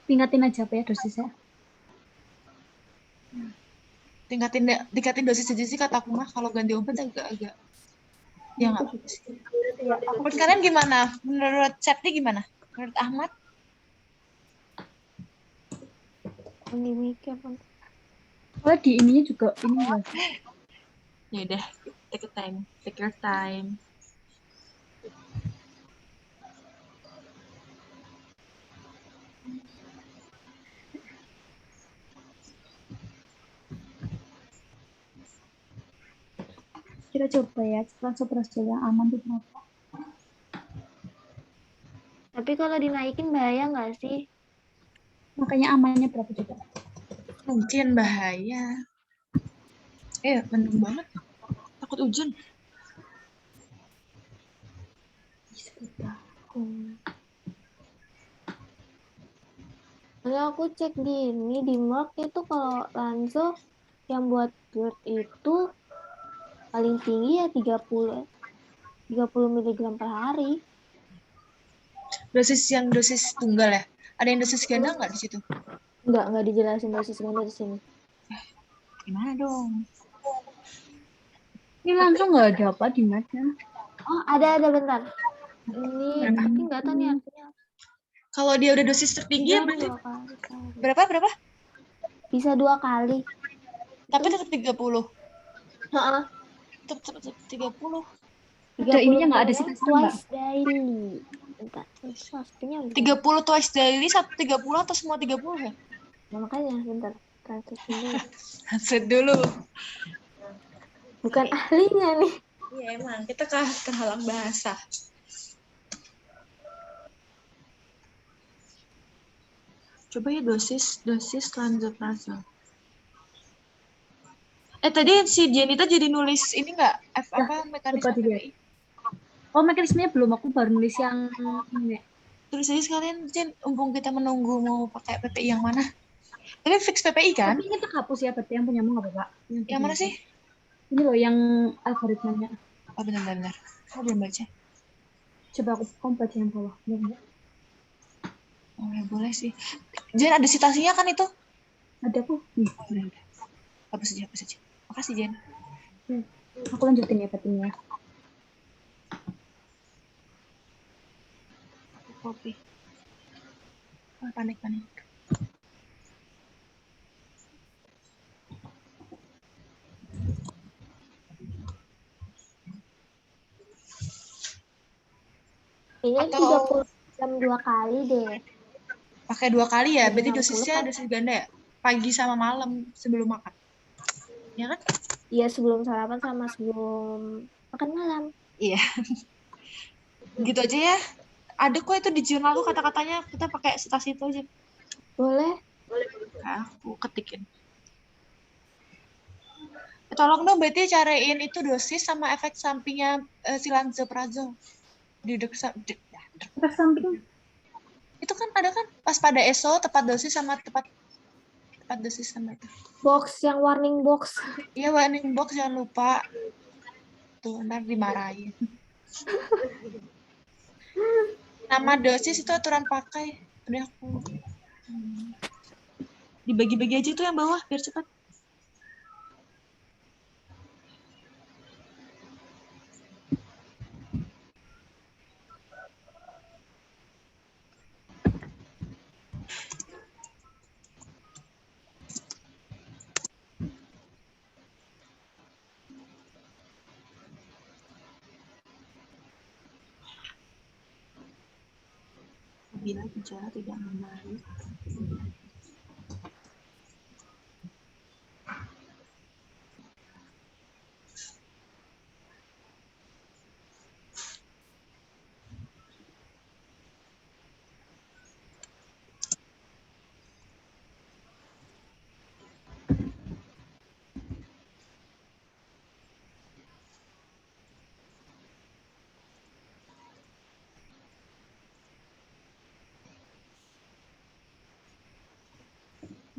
Speaker 3: Tingkatin aja apa ya dosisnya.
Speaker 1: Tingkatin dosis aja sih kata aku mah. Kalau ganti obat agak-agak ya nggak apa sih.
Speaker 3: Ya,
Speaker 1: Menurut kalian gimana? Menurut Septi gimana? Menurut Ahmad?
Speaker 4: Ini mikir pun.
Speaker 3: kalau di ininya juga ini enggak sih?
Speaker 1: Ya udah, take your time.
Speaker 3: Kita coba ya, lansoprazol yang aman itu berapa?
Speaker 4: Tapi kalau dinaikin bahaya nggak sih?
Speaker 3: Makanya amannya berapa coba?
Speaker 1: Mungkin bahaya. Mendung banget. Takut hujan.
Speaker 4: Kalau aku cek di Merck itu kalau Lanzo yang buat GERD itu paling tinggi ya 30 mg per hari.
Speaker 1: Dosis tunggal ya? Ada yang dosis ganda nggak di situ?
Speaker 4: Nggak dijelasin dosis ganda di sini.
Speaker 1: Gimana dong?
Speaker 3: Ini langsung nggak ada apa di matnya.
Speaker 4: Oh, ada bentar. Ini tapi nggak tahu nih artinya.
Speaker 1: Kalau dia udah dosis tertinggi ya berarti
Speaker 4: 2 kali sehari.
Speaker 1: berapa?
Speaker 4: Bisa 2 kali.
Speaker 1: Tapi tetap 30.
Speaker 4: Heeh.
Speaker 1: Tetap 30.
Speaker 3: Ada
Speaker 4: 30
Speaker 3: ininya nggak ada
Speaker 4: mg
Speaker 3: sisa-sisa nggak?
Speaker 4: twice daily. Bentar. Pastinya
Speaker 1: 30 twice daily, 30 atau semua 30 ya?
Speaker 4: Nah, makanya bentar. Translate dulu.
Speaker 1: Translate dulu.
Speaker 4: Bukan ahlinya nih.
Speaker 1: Iya emang, kita kehalang bahasa. Coba ya dosis lansoprazol. Tadi si Jenita jadi nulis ini nggak? Mekanisme PPI?
Speaker 3: Oh, mekanismenya belum, aku baru nulis yang ini.
Speaker 1: Tulis aja sekalian, Jen. Mumpung kita menunggu mau pakai PPI yang mana. Tapi fix PPI kan?
Speaker 3: Tapi ini terhapus ya, berarti yang punyamu nggak apa-apa.
Speaker 1: Yang mana sih?
Speaker 3: Ini loh yang algoritmanya.
Speaker 1: Oh benar. Aku belum baca.
Speaker 3: Coba kamu baca yang bawah. Enggak.
Speaker 1: Oh ya boleh sih. Jen ada citasinya kan itu?
Speaker 3: Ada kok.
Speaker 1: Udah. Hapus aja. Makasih Jen.
Speaker 3: Aku lanjutin ya petinya.
Speaker 1: Kopi. Panik.
Speaker 4: Kayaknya
Speaker 1: Atau
Speaker 4: 30 jam 2 kali deh.
Speaker 1: pakai 2 kali ya?
Speaker 4: Jadi
Speaker 1: Berarti
Speaker 4: 60
Speaker 1: dosisnya
Speaker 4: kan?
Speaker 1: dosis ganda ya? Pagi sama malam sebelum makan. Ya kan?
Speaker 4: Iya, sebelum sarapan sama sebelum makan malam.
Speaker 1: Iya. Gitu aja ya. Ada kok itu di jurnal aku kata-katanya, kita pakai stasi itu aja.
Speaker 4: Boleh?
Speaker 1: Nah, aku ketikin. Tolong dong berarti cariin itu dosis sama efek sampingnya si lansoprazol.
Speaker 3: Efek samping
Speaker 1: Itu kan ada kan pas pada ESO tepat dosis sama tepat dosis sama itu.
Speaker 4: Box yang warning box.
Speaker 1: Iya, warning box jangan lupa. Tuh, ntar dimarahin. Nama dosis itu aturan pakai. Udah aku. Dibagi-bagi aja tuh yang bawah biar cepat. Bila gejala tidak membaik.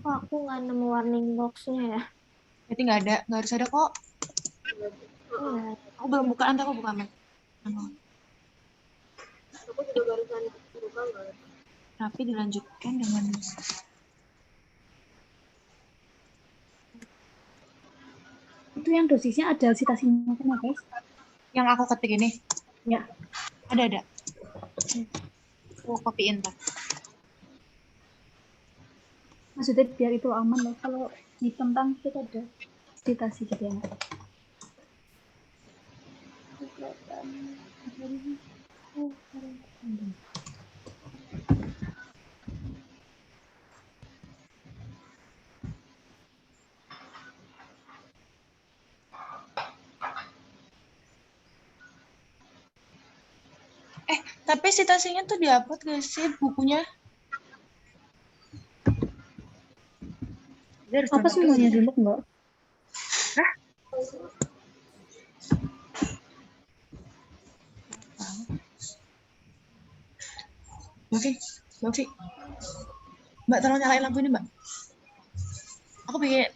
Speaker 4: Kok aku nggak nemu warning box-nya ya?
Speaker 1: Berarti nggak harus ada kok.
Speaker 4: Iya.
Speaker 1: Aku belum buka, nanti aku buka.
Speaker 2: Aku juga barusan buka nggak.
Speaker 1: Tapi dilanjutkan dengan
Speaker 3: itu yang dosisnya ada sitasinya kan ya guys?
Speaker 1: yang aku ketik ini.
Speaker 3: Ya.
Speaker 1: Ada. Aku copy-in tak.
Speaker 3: Maksudnya biar itu aman loh. Kalau di tentang itu ada sitasi gitu ya.
Speaker 1: Tapi citasinya tuh diupload gak sih bukunya?
Speaker 3: Apa semuanya dulu enggak?
Speaker 1: Hah? Mbak, Mbak tolong nyalain lampu ini, Mbak. Aku bikin.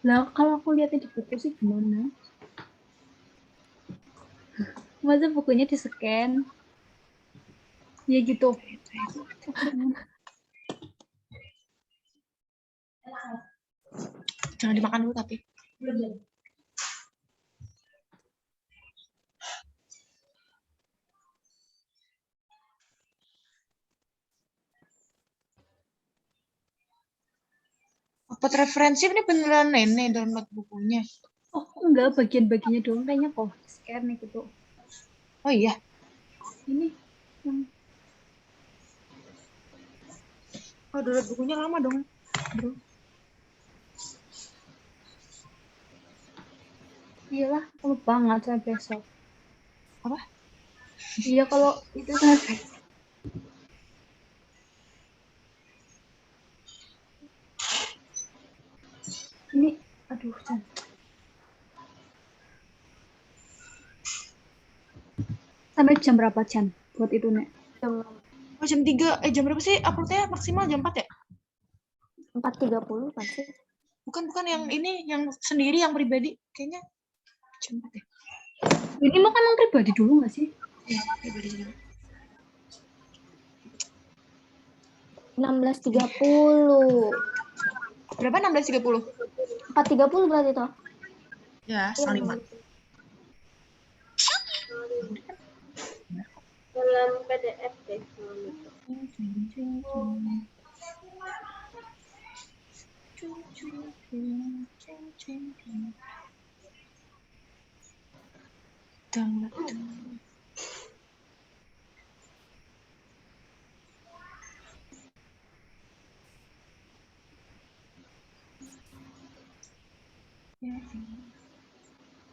Speaker 3: Lah kalau aku lihatnya di buku sih gimana? Masa bukunya di-scan? Ya gitu.
Speaker 1: Jangan dimakan dulu tapi. Dapat referensi ini beneran nenek download bukunya.
Speaker 3: Oh enggak, bagian-bagiannya doang kayaknya kok scan nih gitu.
Speaker 1: Oh iya.
Speaker 3: Ini yang
Speaker 1: Download bukunya lama dong, bro.
Speaker 3: iyalah, kalau banget saya besok.
Speaker 1: Apa?
Speaker 3: Iya kalau itu saya besok. Ini, aduh, Chan. Sampai jam berapa, Chan? Buat itu, Nek?
Speaker 1: Jam 3, jam berapa sih? Uploadnya maksimal jam 4 ya?
Speaker 4: 4.30 kan sih?
Speaker 1: Bukan yang ini, yang sendiri, yang pribadi. Kayaknya jam 4 ya?
Speaker 3: Ini mau kan yang pribadi dulu nggak sih?
Speaker 1: Iya, pribadi dulu.
Speaker 4: 16.30.
Speaker 1: Berapa? 16.30?
Speaker 4: 4.30 berarti toh?
Speaker 1: Ya, setengah 5.
Speaker 2: Dalam PDF deh.
Speaker 1: Tunggu.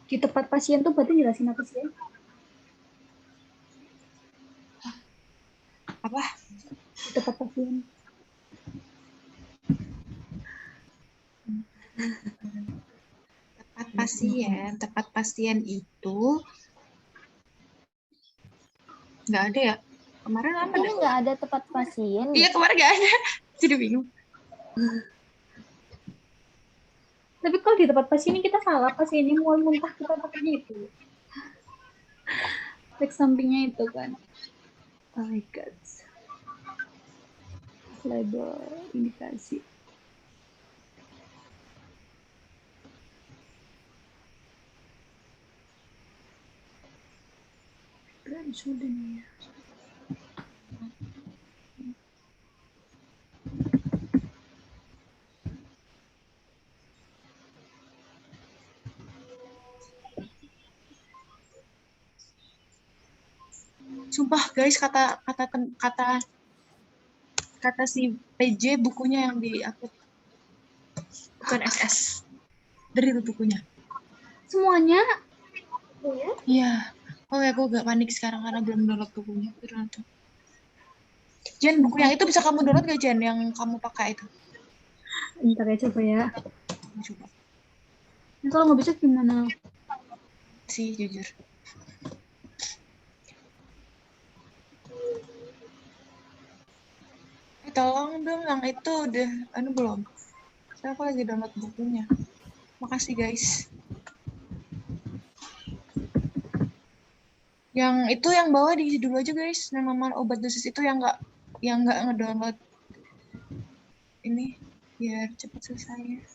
Speaker 3: Di tempat pasien tuh berarti jelasin apa sih ya?
Speaker 1: Apa?
Speaker 3: Di tempat pasien.
Speaker 1: Tempat pasien itu nggak ada ya. Kemarin apa
Speaker 4: Ini
Speaker 1: deh?
Speaker 4: nggak ada tempat pasien.
Speaker 1: Iya, kemarin nggak ada. Jadi bingung.
Speaker 3: Tapi kalau di tempat pasien ini kita salah, pasiennya mau muntah kita pakainya itu. Efek sampingnya itu kan. Oh my god. Label indikasi. Berat sudah nih.
Speaker 1: Sumpah guys, kata si PJ bukunya yang di upload bukan SS. Dari itu bukunya.
Speaker 3: Semuanya?
Speaker 1: Iya. Oh ya, aku agak panik sekarang karena belum download bukunya. Ternyata. Jen, buku yang itu bisa kamu download gak, Jen? Yang kamu pakai itu?
Speaker 3: Ntar ya coba ya.
Speaker 1: Coba.
Speaker 3: Nah, kalau nggak bisa gimana?
Speaker 1: Sih, jujur. Tolong dong, yang itu udah, belum. Saya aku lagi download bukunya. Makasih guys. Yang itu yang bawah diisi dulu aja guys. Nama obat dosis itu yang nggak ngedownload ini biar cepat selesai ya.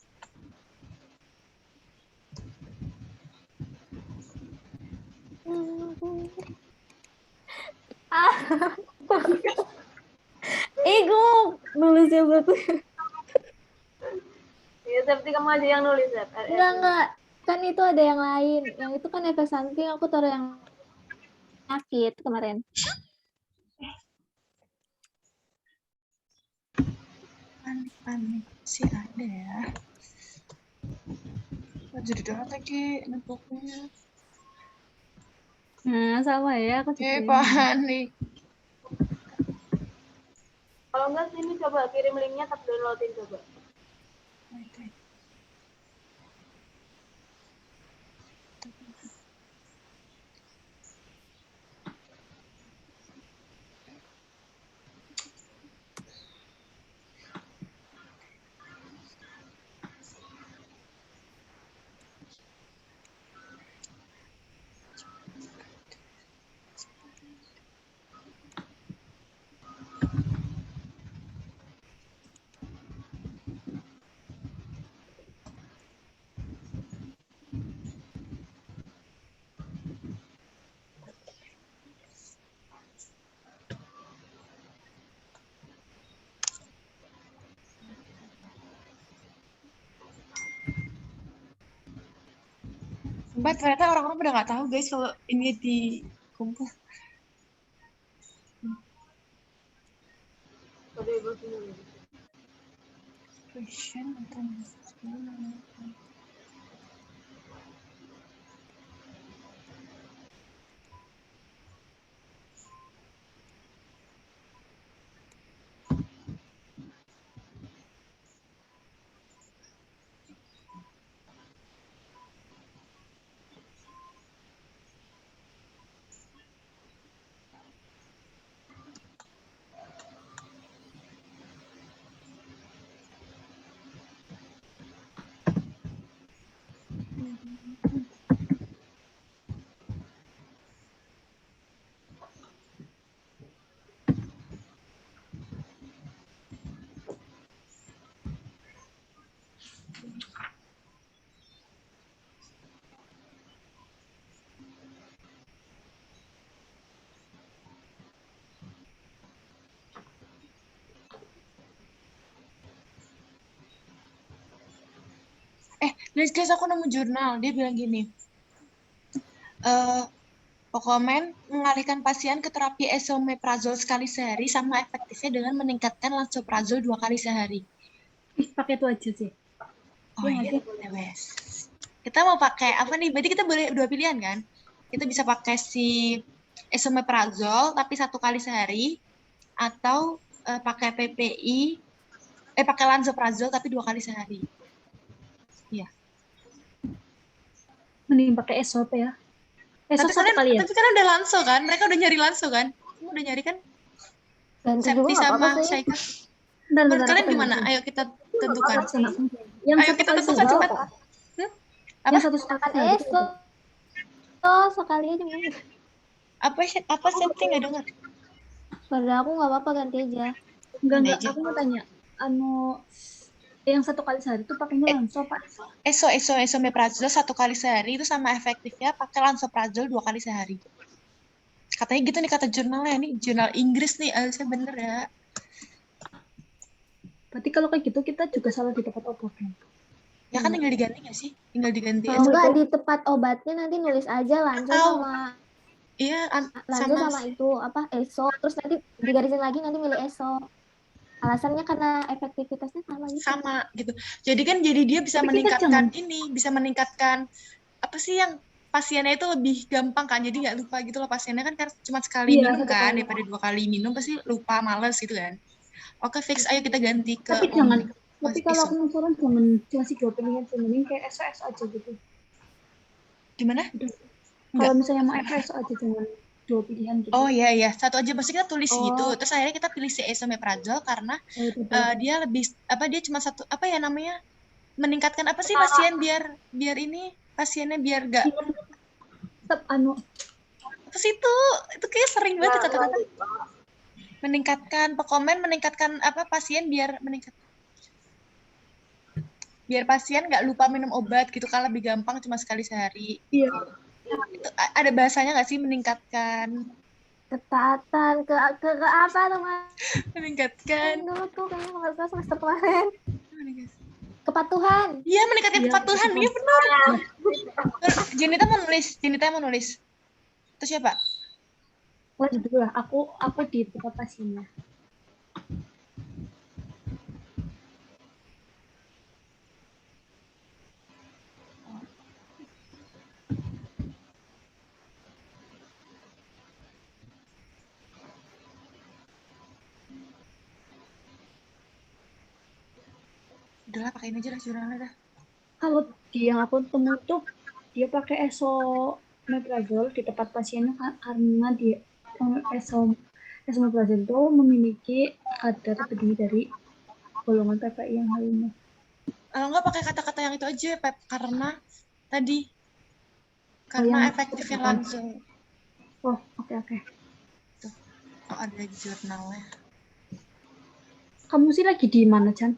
Speaker 4: Gue nulisnya betul.
Speaker 2: Ya, seperti kamu aja yang nulis, Zat.
Speaker 4: Enggak. Kan itu ada yang lain. Yang itu kan efek samping, aku taruh yang sakit kemarin.
Speaker 1: Panik sih ada ya. Jadi download lagi ini bukunya.
Speaker 3: Nah, sama ya. Aku juga.
Speaker 1: Panik.
Speaker 2: Kalau enggak, sini coba kirim linknya, tak downloadin coba.
Speaker 1: Okay. Mbak, ternyata orang-orang udah nggak tahu guys kalau ini dikumpul.
Speaker 2: Coba ibu sini.
Speaker 1: Question atau guys, aku nemu jurnal. Dia bilang gini, Pokokmen mengalihkan pasien ke terapi esomeprazol sekali sehari sama efektifnya dengan meningkatkan lansoprazol 2 kali sehari.
Speaker 3: Pakai itu aja sih.
Speaker 1: Oh
Speaker 3: Iya nggak
Speaker 1: iya,
Speaker 3: sih?
Speaker 1: wes. Kita mau pakai apa nih? Berarti kita boleh 2 pilihan kan? Kita bisa pakai si esomeprazol tapi 1 kali sehari atau pakai PPI, pakai lansoprazol tapi 2 kali sehari. Iya.
Speaker 3: Mending pakai esop ya. Esop
Speaker 1: Tapi
Speaker 3: 1 kali ya.
Speaker 1: tapi kan udah lanso kan? Mereka udah nyari lanso kan? Kamu udah nyari kan?
Speaker 4: Ganti juga
Speaker 1: Septi
Speaker 4: nggak apa-apa
Speaker 1: sama
Speaker 4: sih.
Speaker 1: Syaika.
Speaker 3: Bentar,
Speaker 1: Menurut
Speaker 3: bentar,
Speaker 1: kalian
Speaker 3: aku tanya
Speaker 1: gimana?
Speaker 3: dulu.
Speaker 1: Ayo kita tentukan.
Speaker 3: Yang
Speaker 1: Ayo
Speaker 3: 1
Speaker 1: kita
Speaker 3: kali
Speaker 1: tentukan
Speaker 3: sehari
Speaker 1: cepat.
Speaker 3: apa?
Speaker 1: Apa?
Speaker 3: Yang 1 kali
Speaker 4: Makan
Speaker 3: sehari itu
Speaker 4: eso.
Speaker 3: apa?
Speaker 4: Oh, sekali aja mungkin.
Speaker 1: Apa Septi nggak dengar?
Speaker 4: Pada aku nggak apa-apa, ganti aja.
Speaker 3: Enggak,
Speaker 1: aja.
Speaker 3: aku mau tanya. Yang 1 kali sehari itu pakainya lanso, Pak.
Speaker 1: Esomeprazol 1 kali sehari itu sama efektifnya pakai lansoprazol 2 kali sehari. Katanya gitu nih kata jurnalnya. Ini jurnal Inggris nih, saya bener ya.
Speaker 3: Berarti kalau kayak gitu kita juga salah di tempat obatnya.
Speaker 1: Ya kan tinggal diganti nggak sih? Tinggal diganti
Speaker 4: Kalau
Speaker 1: aja.
Speaker 4: nggak di tempat obatnya nanti nulis aja lanjut
Speaker 1: Atau
Speaker 4: sama
Speaker 1: iya
Speaker 4: lanjut
Speaker 1: sama
Speaker 4: sama itu apa eso, terus nanti digarisin lagi nanti milih eso. Alasannya karena efektivitasnya sama gitu.
Speaker 1: sama gitu. Jadi kan dia bisa
Speaker 3: Tapi kita
Speaker 1: meningkatkan
Speaker 3: jangan-
Speaker 1: ini, bisa meningkatkan apa sih yang pasiennya itu lebih gampang kan, jadi nggak lupa gitu loh pasiennya kan cuma sekali
Speaker 3: Iya,
Speaker 1: minum
Speaker 3: 1
Speaker 1: kan,
Speaker 3: kali.
Speaker 1: daripada 2 kali minum pasti lupa, males gitu kan. Oke fix, ayo kita ganti ke
Speaker 3: Tapi jangan. Tapi kalau
Speaker 1: iso.
Speaker 3: aku mau saran jangan kasih 2 pilihan sih, mending kayak SOS aja gitu.
Speaker 1: Gimana?
Speaker 3: Udah.
Speaker 1: Enggak.
Speaker 3: Kalau misalnya mau FSO aja jangan 2 pilihan gitu.
Speaker 1: Oh iya, satu aja pasti kita tulis
Speaker 4: Oh.
Speaker 1: gitu. Terus akhirnya kita pilih si esomeprazol karena
Speaker 3: Ya udah, baik.
Speaker 1: dia lebih apa, dia cuma satu apa ya namanya, meningkatkan apa sih pasien biar ini pasiennya biar gak
Speaker 3: Tetap
Speaker 1: apa sih itu kayak sering banget tuh kata-kata meningkatkan pekomen, meningkatkan apa pasien biar meningkat, biar pasien nggak lupa minum obat gitu kan, lebih gampang cuma sekali sehari.
Speaker 3: iya.
Speaker 1: Itu ada bahasanya nggak sih, meningkatkan
Speaker 4: Ketaatan ke apa teman?
Speaker 1: meningkatkan
Speaker 4: Dulu tuh kayaknya kalau nggak salah semester kemarin.
Speaker 1: meningkat-
Speaker 4: Kepatuhan.
Speaker 1: Iya, meningkatkan
Speaker 3: Iya,
Speaker 1: kepatuhan. Iya benar. Jenita mau nulis. Itu siapa?
Speaker 3: Lanjut dulu lah. Aku di tempat pasiennya.
Speaker 1: Udahlah, pakein aja lah jurnalnya dah.
Speaker 3: Kalau yang aku temu tuh dia pakai esomeprazol di tempat pasiennya karena dia esomeprazol itu memiliki kadar lebih tinggi dari golongan PPI yang lainnya.
Speaker 1: Kalau nggak pakai kata-kata yang itu aja, Pep, karena tadi
Speaker 3: yang
Speaker 1: efektifnya
Speaker 3: apa?
Speaker 1: langsung.
Speaker 3: Oh, oke.
Speaker 1: Tuh, kok ada jurnalnya.
Speaker 3: Kamu sih lagi di mana, Chan?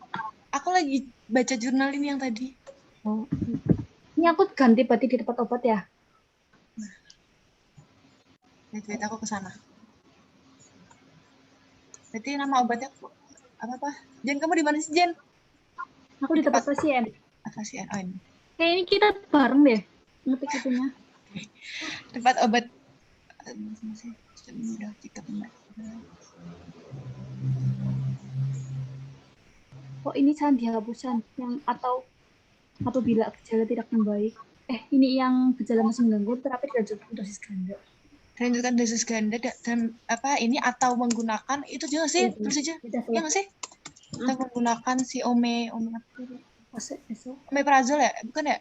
Speaker 1: Aku lagi baca jurnal ini yang tadi.
Speaker 3: Oh, ini aku ganti berarti di tempat obat ya?
Speaker 1: Wait, aku ke sana. Berarti nama obatnya apa? Jen, kamu di mana sih, Jen?
Speaker 3: Aku di tempat pasien.
Speaker 1: Pasien. Oh, ini.
Speaker 3: Kayak ini kita bareng deh. Ngetik itunya.
Speaker 1: Tempat obat. Udah kita
Speaker 3: Oh, ini Chan dihapuskan yang atau apabila gejala tidak membaik. Ini yang gejala masih mengganggu terapi dilanjutkan dosis ganda.
Speaker 1: Lanjutkan dosis ganda dan apa ini atau menggunakan itu juga sih, terus aja. Ya nggak sih? Atau menggunakan si omeprazol ya? Bukan ya?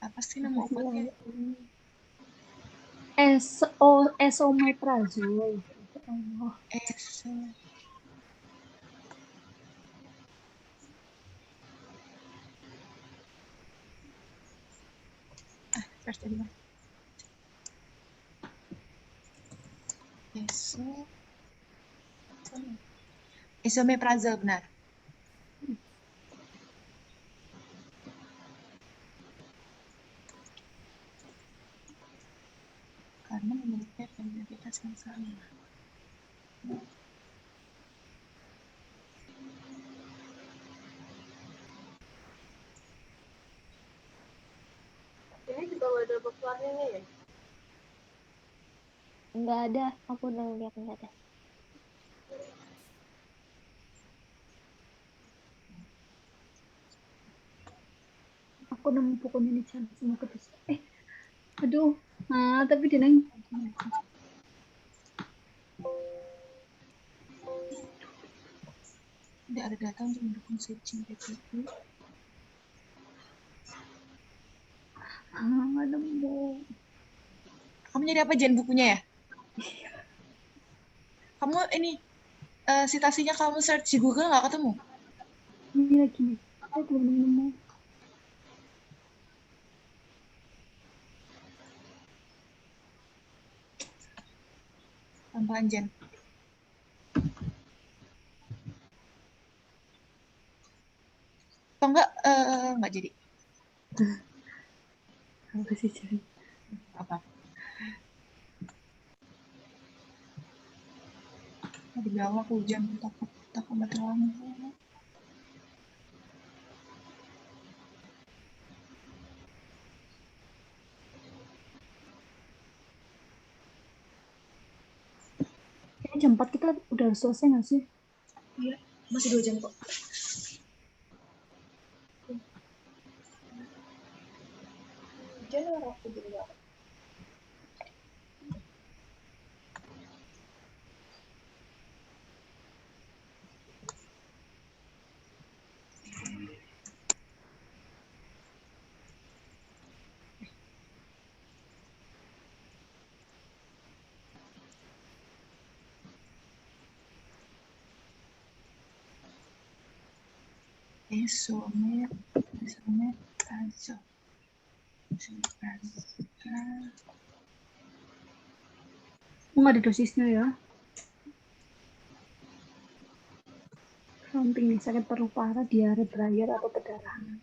Speaker 1: Apa sih nama obatnya?
Speaker 3: Esomeprazol.
Speaker 1: First aja. Esomeprazol benar. Karena memiliki efektivitas yang sama.
Speaker 2: Ini juga nggak ada box warningnya ya?
Speaker 4: Nggak ada, aku udah lihat nggak ada.
Speaker 3: Aku nemu pokoknya nih Chan, semoga bisa. Aduh, tapi dia nang
Speaker 1: Tidak ada data untuk mendukung switching PPU.
Speaker 3: nggak nemu.
Speaker 1: Kamu nyari apa Jen, bukunya ya? Kamu ini citasinya kamu search di Google nggak ketemu?
Speaker 3: Ini lagi nih, saya belum nemu.
Speaker 1: Tambahan Jen. Atau enggak jadi.
Speaker 3: Apa sih Chan?
Speaker 1: Apa? Di bawah hujan, takut mati lampu.
Speaker 3: Kayaknya jam 4 kita udah selesai nggak sih?
Speaker 1: Iya, masih 2 jam kok. Hujan orang aku juga. Isomet, aja.
Speaker 3: Nggak ada dosisnya ya. Samping nih, sakit perut parah, diare berair atau perdarahan.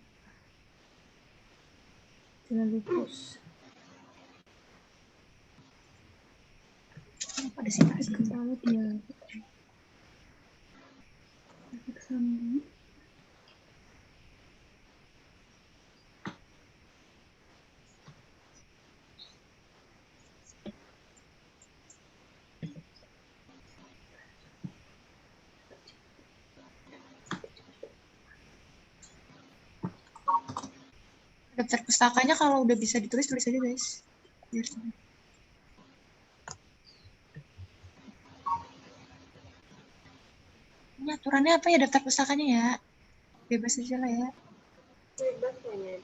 Speaker 3: Jalan lupus.
Speaker 1: Apa ada sih?
Speaker 3: Sakit kepala, diare. Sakit samping.
Speaker 1: Daftar pustakanya kalau udah bisa ditulis, tulis aja guys. Biar cepet. Ini aturannya apa ya daftar pustakanya ya? Bebas aja lah ya.
Speaker 2: Bebas kayaknya.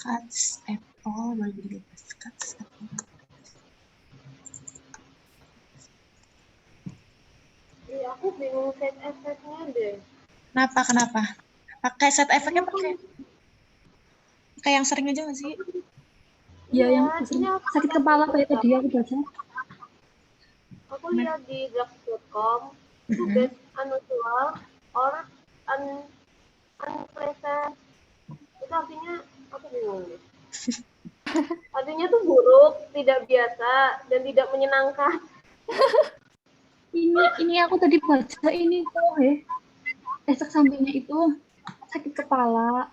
Speaker 1: Cuts at all 2013. Cuts at all.
Speaker 2: Iya, aku bingung set efeknya deh.
Speaker 1: Kenapa? Pakai set efeknya pakai yang sering aja nggak sih?
Speaker 3: Ya, yang
Speaker 2: ini aku
Speaker 3: sakit kepala kayak tadi aku baca.
Speaker 2: Aku lihat di drugs.com itu best unusual or unpleasant. Itu artinya aku bingung deh. Artinya tuh buruk, tidak biasa, dan tidak menyenangkan.
Speaker 3: Ini aku tadi baca ini tuh efek sampingnya itu sakit kepala.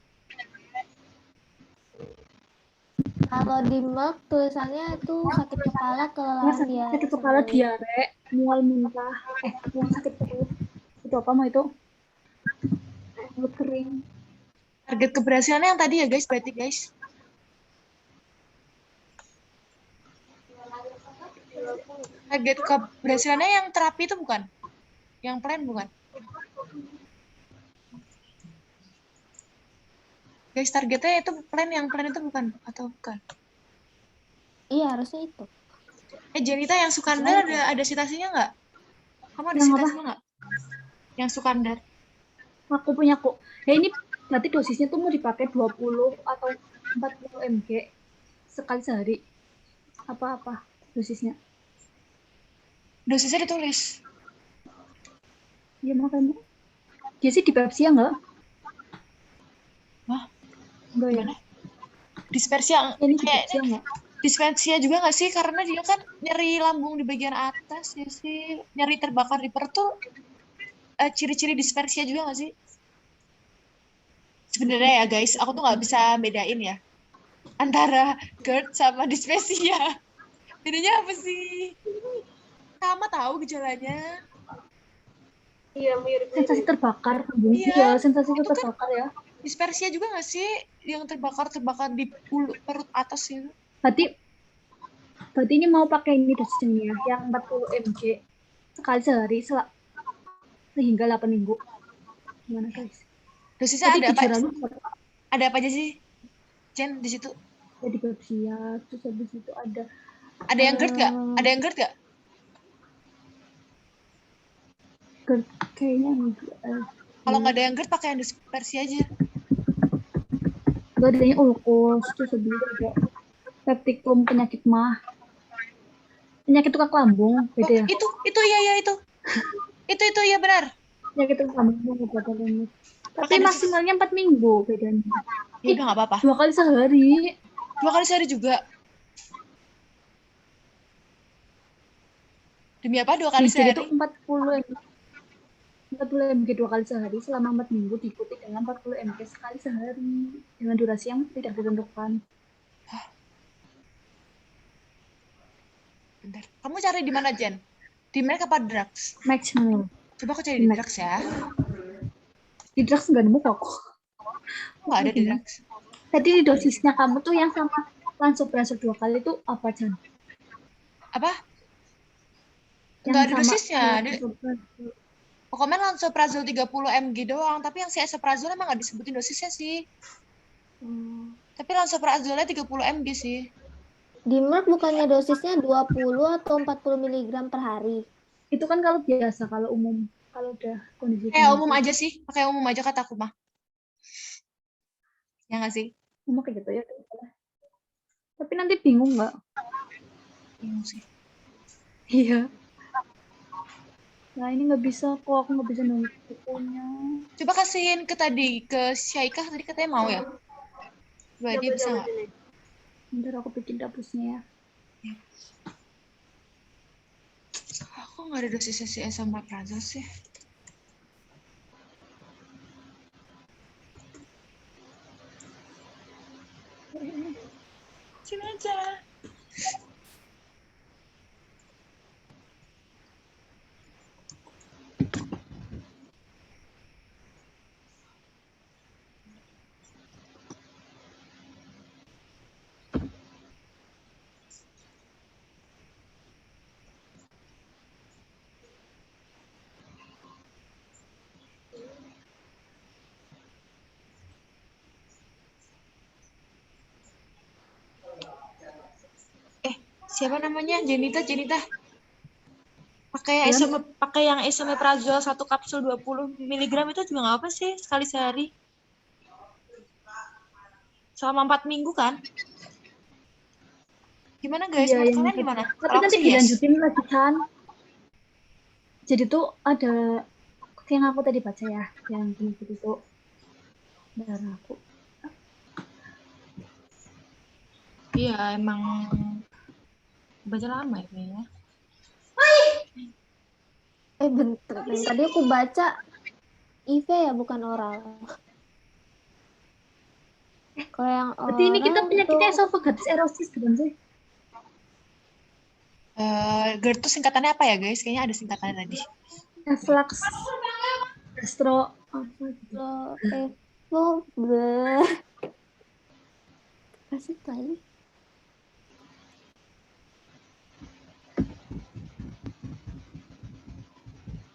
Speaker 4: Kalau di Merck tulisannya tuh sakit kepala, kelelahan diare,
Speaker 3: Sakit kepala, diare, mual muntah, mual sakit perut. Itu apa mau itu? Mulut kering.
Speaker 1: Target keberhasilannya yang tadi ya guys, berarti guys. Target keberhasilannya yang terapi itu bukan? Yang plan bukan? Guys, targetnya itu plan, yang plan itu bukan? Atau bukan?
Speaker 4: Iya, harusnya itu.
Speaker 1: Jenita yang Sukandar ada citasinya nggak? Kamu ada
Speaker 3: Yang
Speaker 1: citasinya nggak? Yang Sukandar.
Speaker 3: Aku punya kok. Ini berarti dosisnya tuh mau dipakai 20 atau 40 mg sekali sehari. Apa dosisnya?
Speaker 1: Dosisnya ditulis.
Speaker 3: Iya makanya. Dia sih di Pepsi ya nggak?
Speaker 1: Wah,
Speaker 3: Enggak ya?
Speaker 1: gimana? Dispersia
Speaker 3: Ini
Speaker 1: kayak
Speaker 3: kecil nggak?
Speaker 1: dispersia juga nggak sih? Karena dia kan nyeri lambung di bagian atas ya sih. Nyeri terbakar di perut tuh ciri-ciri dispersia juga nggak sih? Sebenarnya ya guys, aku tuh nggak bisa bedain ya antara GERD sama dispersia. Bedanya apa sih? Sama tahu gejalanya.
Speaker 2: Iya,
Speaker 3: Sensasi
Speaker 2: mirip-mirip.
Speaker 3: terbakar,
Speaker 1: Iya,
Speaker 3: iya sensasi
Speaker 1: itu kan
Speaker 3: terbakar ya.
Speaker 1: dispersia juga nggak sih? Yang terbakar-terbakar di perut atas itu.
Speaker 3: Berarti berarti ini mau pakai ini dosisnya ya, yang 40 mg sekali sehari sehingga 8 minggu. Gimana guys?
Speaker 1: Dosisnya
Speaker 3: Tadi
Speaker 1: ada apa?
Speaker 3: gejala lu
Speaker 1: Ada apa aja sih, Jen, di situ?
Speaker 3: ada dispepsia, terus habis itu ada
Speaker 1: Ada yang GERD nggak? Ada yang GERD nggak?
Speaker 3: GERD kayaknya enggak.
Speaker 1: Kalau nggak ada yang GERD, pakai yang dispersia aja.
Speaker 3: Gak adanya ulkus, terus habis itu ada peptikum penyakit mah, penyakit tukak lambung,
Speaker 1: Oh,
Speaker 3: beda ya.
Speaker 1: itu ya itu. Itu ya benar.
Speaker 3: Penyakit tukak lambung obat ini. Tapi
Speaker 1: Pakai dosis.
Speaker 3: maksimalnya 4 minggu bedanya.
Speaker 1: Ya udah nggak apa-apa.
Speaker 3: 2 kali sehari.
Speaker 1: 2 kali sehari juga. Demi apa 2 kali
Speaker 3: Jadi itu
Speaker 1: sehari?
Speaker 3: 40 mg 2 kali sehari selama 4 minggu diikuti dengan 40 mg sekali sehari dengan durasi yang tidak ditentukan.
Speaker 1: Bentar. Kamu cari di mana, Jen? Di Merk apa Drugs?
Speaker 3: Maximal.
Speaker 1: Coba aku cari di Drugs ya.
Speaker 3: Di drugs nggak nemu kok.
Speaker 1: Nggak ada di Drugs.
Speaker 3: Tadi di dosisnya kamu tuh yang sama lansoprazol 2 kali itu apa, Jan?
Speaker 1: Apa?
Speaker 3: Yang
Speaker 1: Nggak ada
Speaker 3: sama
Speaker 1: dosisnya.
Speaker 3: lansoprazol.
Speaker 1: Pokoknya lansoprazol 30 mg doang. Tapi yang si esomeprazol emang nggak disebutin dosisnya sih. Tapi lansoprazolnya 30 mg sih.
Speaker 4: Di Merck bukannya dosisnya 20 atau 40 mg per hari?
Speaker 3: Itu kan kalau biasa, kalau umum, kalau udah kondisi
Speaker 1: Umum aja sih. Pakai umum aja kataku mah. Ya nggak sih?
Speaker 3: umum kayak gitu ya. Tapi nanti bingung nggak?
Speaker 1: Bingung sih.
Speaker 3: Iya. Nah ini nggak bisa kok, aku nggak bisa nulis bukunya.
Speaker 1: Coba kasihin ke Syaikah, tadi katanya mau ya? Coba dia bisa nggak?
Speaker 3: Bentar aku bikin dapusnya ya.
Speaker 1: Aku nggak ada dosisnya si esomeprazol sih. Sini aja. Siapa namanya? Jenita. Pakai yang esomeprazol 1 kapsul 20 mg itu juga nggak apa sih, sekali sehari. Selama 4 minggu kan? Gimana guys?
Speaker 3: Iya,
Speaker 1: Menurut
Speaker 3: yang
Speaker 1: kalian gimana?
Speaker 3: tapi
Speaker 1: Kalau aku
Speaker 3: nanti
Speaker 1: sih yes.
Speaker 3: dilanjutin lagi kan. Jadi tuh ada yang aku tadi baca ya, yang penyakit itu darah aku.
Speaker 1: Iya, emang baca lama ya kayaknya.
Speaker 4: Bentar. Tadi aku baca IV ya, bukan oral. Kalau yang oral
Speaker 3: Berarti ini kita penyakitnya
Speaker 4: itu
Speaker 3: esophagus erosis bukan sih?
Speaker 1: GERD itu singkatannya apa ya guys? Kayaknya ada singkatannya tadi.
Speaker 3: Reflux gastro apa gitu.
Speaker 4: Evo kasih tadi.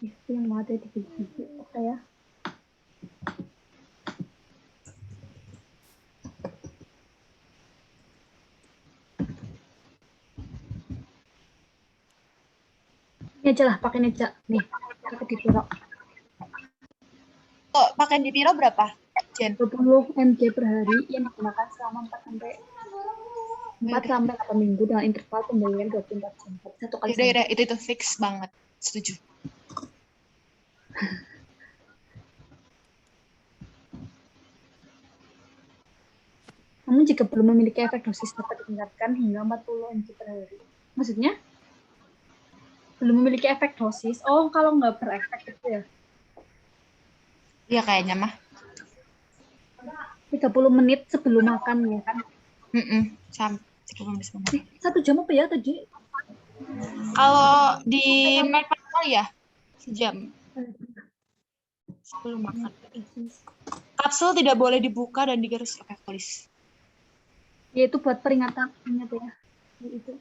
Speaker 3: Itu yang mau ada di buku. Oke ya. Ini aja lah, pakai aja. Nih, pakai di pirok.
Speaker 1: Oh, pakai di piro berapa, Jen?
Speaker 3: 20 mg per hari yang digunakan selama 4 sampai 8 minggu dengan interval pembelian 24 jam. Satu kali sehari.
Speaker 1: Yaudah, itu fix banget. Setuju.
Speaker 3: Namun jika belum memiliki efek dosis dapat ditingkatkan hingga 40 mg per hari. Maksudnya? Belum memiliki efek dosis. Oh, kalau nggak berefek itu ya?
Speaker 1: Iya kayaknya mah.
Speaker 3: 30 menit sebelum makan ya kan?
Speaker 1: Sampai 30 menit sebelum makan.
Speaker 3: 1 jam apa ya tadi?
Speaker 1: Kalau di manual ya, sejam sebelum makan. Kapsul tidak boleh dibuka dan digerus pakai tulis.
Speaker 3: Ya itu buat peringatan ingat ya. Itu.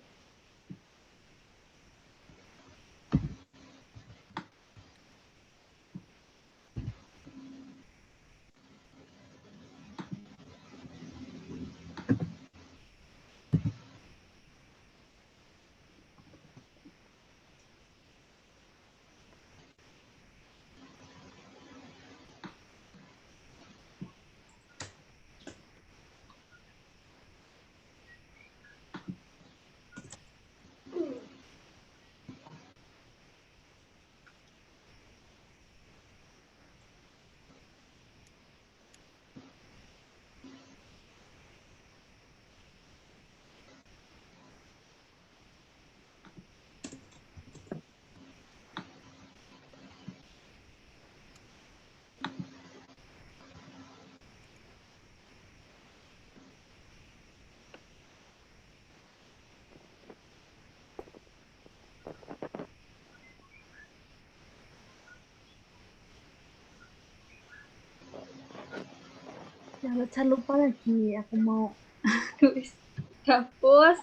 Speaker 3: Jangan lupa lagi, aku mau tulis hapus.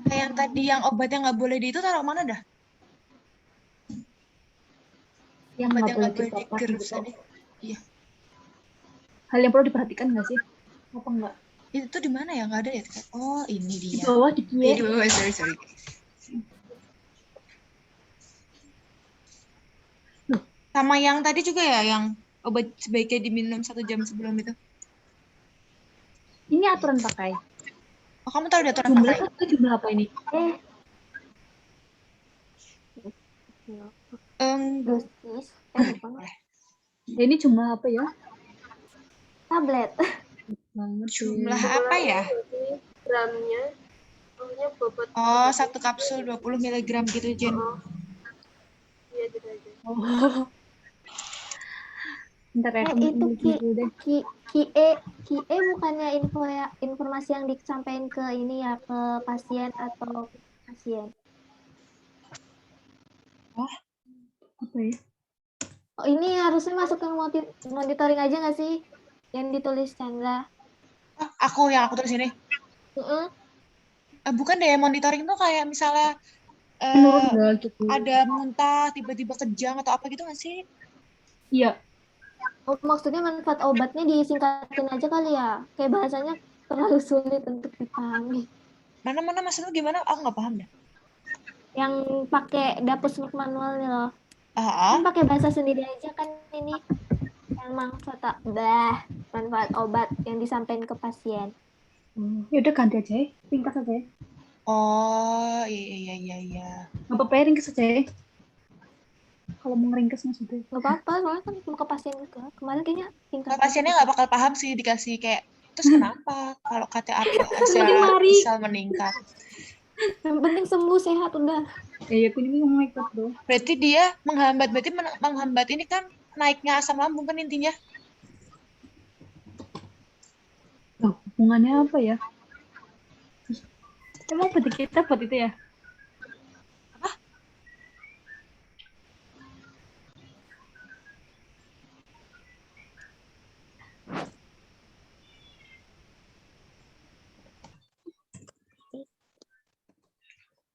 Speaker 1: Yang tadi yang obatnya nggak boleh di itu taruh mana dah?
Speaker 3: Yang
Speaker 1: Obat
Speaker 3: nggak
Speaker 1: yang
Speaker 3: boleh
Speaker 1: nggak boleh
Speaker 3: dipapar
Speaker 1: digerus
Speaker 3: gitu.
Speaker 1: tadi. Iya.
Speaker 3: Hal yang perlu diperhatikan nggak sih? Apa enggak?
Speaker 1: Itu di mana ya? Nggak ada ya? Oh, ini
Speaker 3: Di
Speaker 1: dia.
Speaker 3: bawah, di
Speaker 1: Di
Speaker 3: kiri.
Speaker 1: bawah, sorry. Sama yang tadi juga ya, yang obat sebaiknya diminum 1 jam sebelum itu.
Speaker 3: Ini aturan pakai.
Speaker 1: Oh, kamu tahu aturan
Speaker 3: Jumlah
Speaker 1: pakai?
Speaker 3: apa? Jumlah apa ini?
Speaker 4: Dosis.
Speaker 3: Ya, ini jumlah apa ya?
Speaker 4: Tablet.
Speaker 3: Banget
Speaker 1: Jumlah
Speaker 3: sih.
Speaker 1: apa ya?
Speaker 2: Gramnya, maksudnya bobot.
Speaker 1: Oh, 1 kapsul 20 mg gitu, Jen.
Speaker 2: Iya, gitu aja.
Speaker 3: Oh. Ntar ya,
Speaker 4: Itu
Speaker 3: dulu deh.
Speaker 4: QE bukannya informasi yang disampaikan ke ini ya, ke pasien atau pasien.
Speaker 1: Oh,
Speaker 3: Apa ya?
Speaker 4: Oh, ini harusnya masuk ke monitoring aja nggak sih? Yang ditulis Chandra.
Speaker 1: oh aku tulis ini. Bukan deh, monitoring tuh kayak misalnya
Speaker 3: Menurun nggak gitu?
Speaker 1: ada muntah, tiba-tiba kejang atau apa gitu nggak sih?
Speaker 3: Iya.
Speaker 4: Oh, maksudnya manfaat obatnya disingkatin aja kali ya? Kayak bahasanya terlalu sulit untuk dipahami.
Speaker 1: Mana maksudnya gimana? Aku nggak paham dah.
Speaker 4: Yang pakai dapur manual nih loh.
Speaker 1: Ah,
Speaker 4: Kan pakai bahasa sendiri aja kan ini. Yang manfaat obat yang disampaikan ke pasien.
Speaker 3: Ya udah ganti aja ya. Ringkas aja ya.
Speaker 1: Oh, iya.
Speaker 3: Nggak apa-apa ya, ringkas aja ya. Kalau mau ringkas maksudnya.
Speaker 4: Nggak apa-apa, soalnya kan mau ke pasien juga. Kemarin kayaknya tingkat.
Speaker 1: Kalau pasiennya nggak bakal paham sih dikasih kayak, terus kenapa kalau KTA
Speaker 4: mari.
Speaker 1: bisa meningkat?
Speaker 4: Yang penting sembuh, sehat udah.
Speaker 3: Ya, aku ini ngomong ikut bro.
Speaker 1: Berarti dia menghambat ini kan naiknya asam lambung kan intinya.
Speaker 3: Oh, hubungannya apa ya? Emang berarti kita buat itu ya?
Speaker 1: Apa?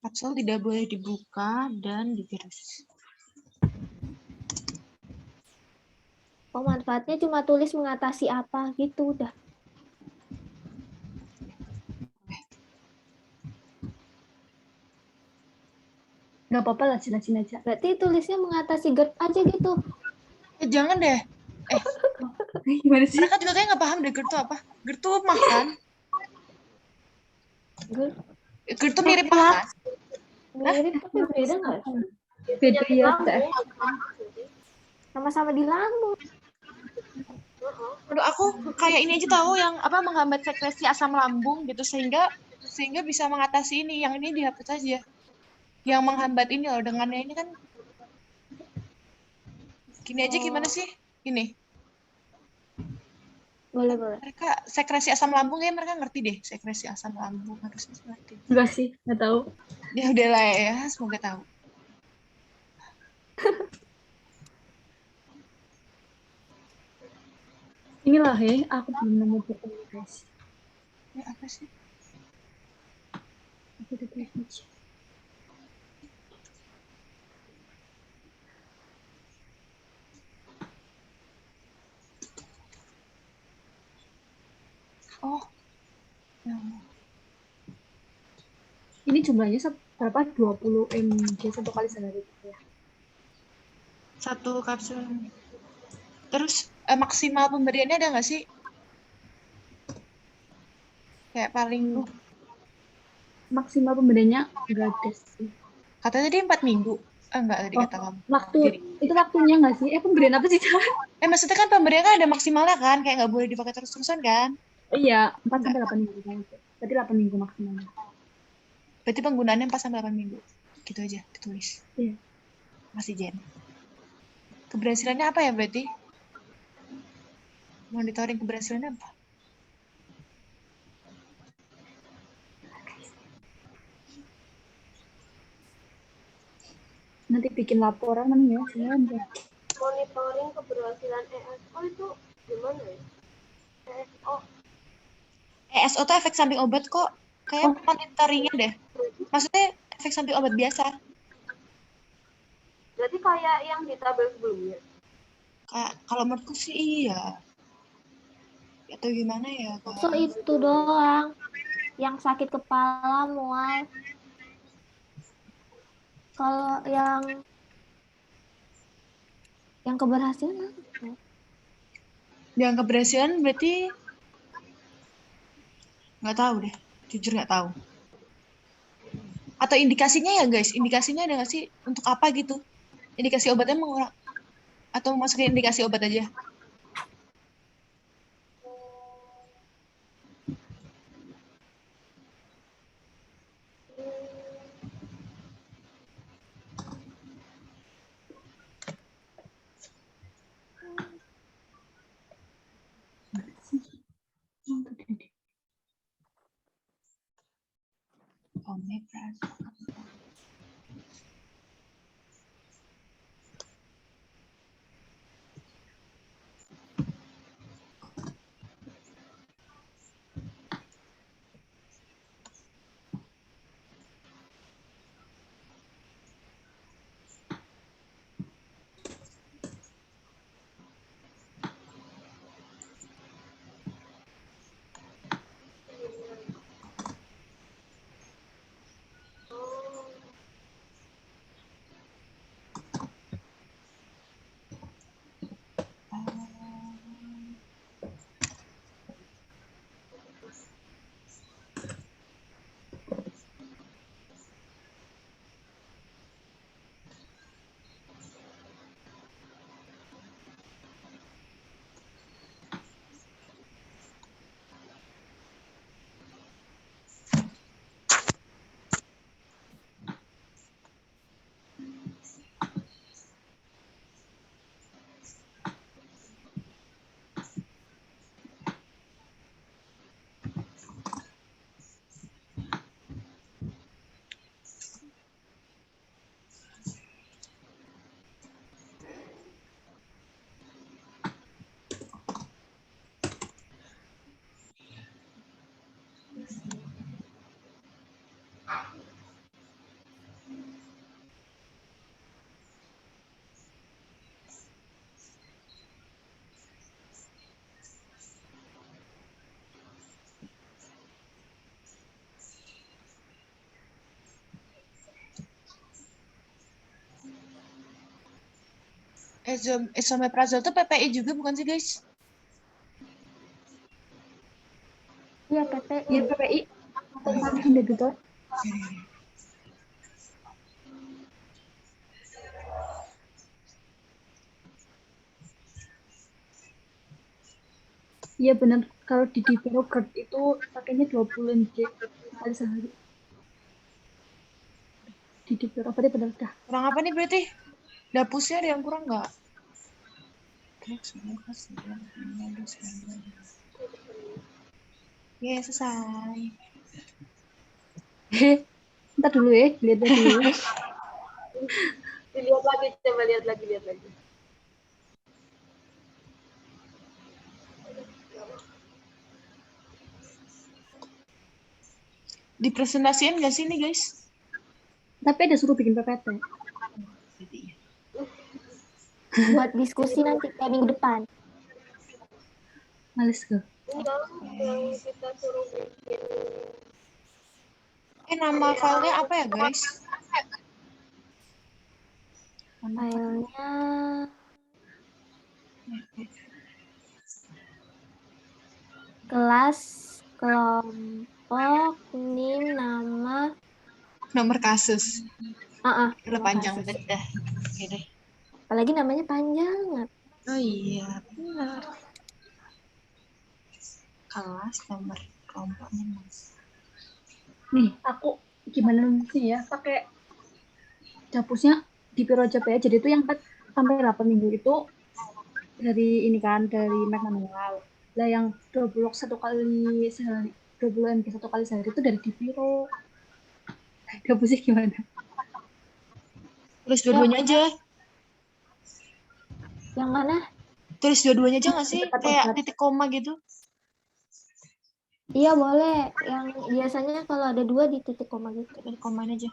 Speaker 1: Kapsul tidak boleh dibuka dan digerus.
Speaker 4: Oh, manfaatnya cuma tulis mengatasi apa gitu udah.
Speaker 3: Nggak apa-apa lah, jelasin aja.
Speaker 4: Berarti tulisnya mengatasi GERD aja gitu.
Speaker 1: Jangan deh.
Speaker 3: Gimana sih?
Speaker 1: Mereka juga kayak nggak paham deh GERD tuh apa. GERD tuh makan. GERD tuh mirip makan.
Speaker 4: Mirip tapi beda nggak sih?
Speaker 3: Beda
Speaker 2: Penyakit
Speaker 3: ya,
Speaker 2: lambung.
Speaker 4: Sama-sama di lambung.
Speaker 1: Menurut aku kayak ini aja tahu yang apa menghambat sekresi asam lambung gitu sehingga bisa mengatasi ini. Yang ini dihapus aja. Yang menghambat ini loh dengannya ini kan gini aja gimana sih? Gini.
Speaker 4: Boleh, boleh.
Speaker 1: Mereka sekresi asam lambung ya mereka ngerti deh sekresi asam lambung harusnya ngerti.
Speaker 3: Enggak sih, nggak tahu.
Speaker 1: Ya udahlah ya, semoga tahu.
Speaker 3: Inilah ya, aku belum nemu bukunya guys.
Speaker 1: Ya apa sih?
Speaker 3: Aku udah baca.
Speaker 1: Oh. Ya.
Speaker 3: Ini jumlahnya berapa? 20 mg satu kali sehari ya.
Speaker 1: Satu kapsul. Terus maksimal pemberiannya ada nggak sih? Kayak paling
Speaker 3: Maksimal pemberiannya enggak ada sih.
Speaker 1: katanya tadi 4 minggu. Enggak tadi kata kamu.
Speaker 3: Waktu
Speaker 1: Jadi,
Speaker 3: itu waktunya nggak sih? Pemberian apa sih?
Speaker 1: maksudnya kan pemberian kan ada maksimalnya kan, kayak nggak boleh dipakai terus-terusan kan?
Speaker 3: Iya, 4 sampai 8 minggu kan. Berarti 8 minggu maksimalnya.
Speaker 1: Berarti penggunaannya 4 sampai 8 minggu. Gitu aja ditulis.
Speaker 3: Iya.
Speaker 1: Masih Jen. Keberhasilannya apa ya berarti? Monitoring keberhasilannya apa?
Speaker 3: Nanti bikin laporan namanya ya.
Speaker 2: Monitoring keberhasilan ESO itu gimana ya? ESO.
Speaker 1: ESO tuh efek samping obat kok. Kayak monitoringnya deh. Maksudnya efek samping obat biasa.
Speaker 2: Berarti kayak yang di tabel sebelumnya.
Speaker 1: Kalau menurutku sih iya. Atau gimana ya?
Speaker 4: So itu doang. Yang sakit kepala, mual. Kalau yang keberhasilan apa?
Speaker 1: Yang keberhasilan berarti nggak tahu deh. Jujur nggak tahu. Atau indikasinya ya guys, indikasinya ada nggak sih untuk apa gitu? Indikasi obatnya mengurang atau masukin indikasi obat aja? Omeprazol. Esomeprazol tuh PPI juga bukan sih guys?
Speaker 4: Iya, PPI.
Speaker 3: Iya PPI tentang debitor. Iya benar, kalau di developer itu pakainya 20 MB kali sehari. Di developer itu benar dah.
Speaker 1: Kurang apa nih berarti? Dapusnya ada yang kurang nggak? Ya, selesai.
Speaker 3: Ntar dulu ya, lihat dulu.
Speaker 2: Dilihat lagi, coba lihat lagi.
Speaker 1: Dipresentasiin nggak sih ini guys?
Speaker 3: Tapi ada suruh bikin PPT.
Speaker 4: Buat diskusi nanti kayak minggu depan.
Speaker 3: Males ke.
Speaker 2: Enggak, yang kita suruh bikin
Speaker 1: Nama filenya apa ya guys?
Speaker 4: Filenya kelas, kelompok, NIM, nama.
Speaker 1: Nomor kasus. Udah
Speaker 4: Nomor
Speaker 1: panjang
Speaker 4: kasus.
Speaker 1: banget dah. Oke deh.
Speaker 4: Apalagi namanya panjang.
Speaker 1: Oh iya, benar. Kelas, nomor kelompoknya mas.
Speaker 3: Nih, aku gimana sih ya, pakai dapusnya di Piro aja ya. Jadi itu yang 4 sampai 8 minggu itu dari ini kan, dari Mac manual. Lah yang 20 satu kali sehari, 20 MB satu kali sehari itu dari di Piro. Dapusnya gimana?
Speaker 1: Tulis dua-duanya aja.
Speaker 4: Yang mana?
Speaker 1: Tulis dua-duanya aja nggak sih?
Speaker 3: Dekat
Speaker 1: Kayak
Speaker 3: obat.
Speaker 1: titik koma gitu.
Speaker 4: Iya boleh. Yang biasanya kalau ada 2 di titik koma gitu.
Speaker 1: Titik komain aja.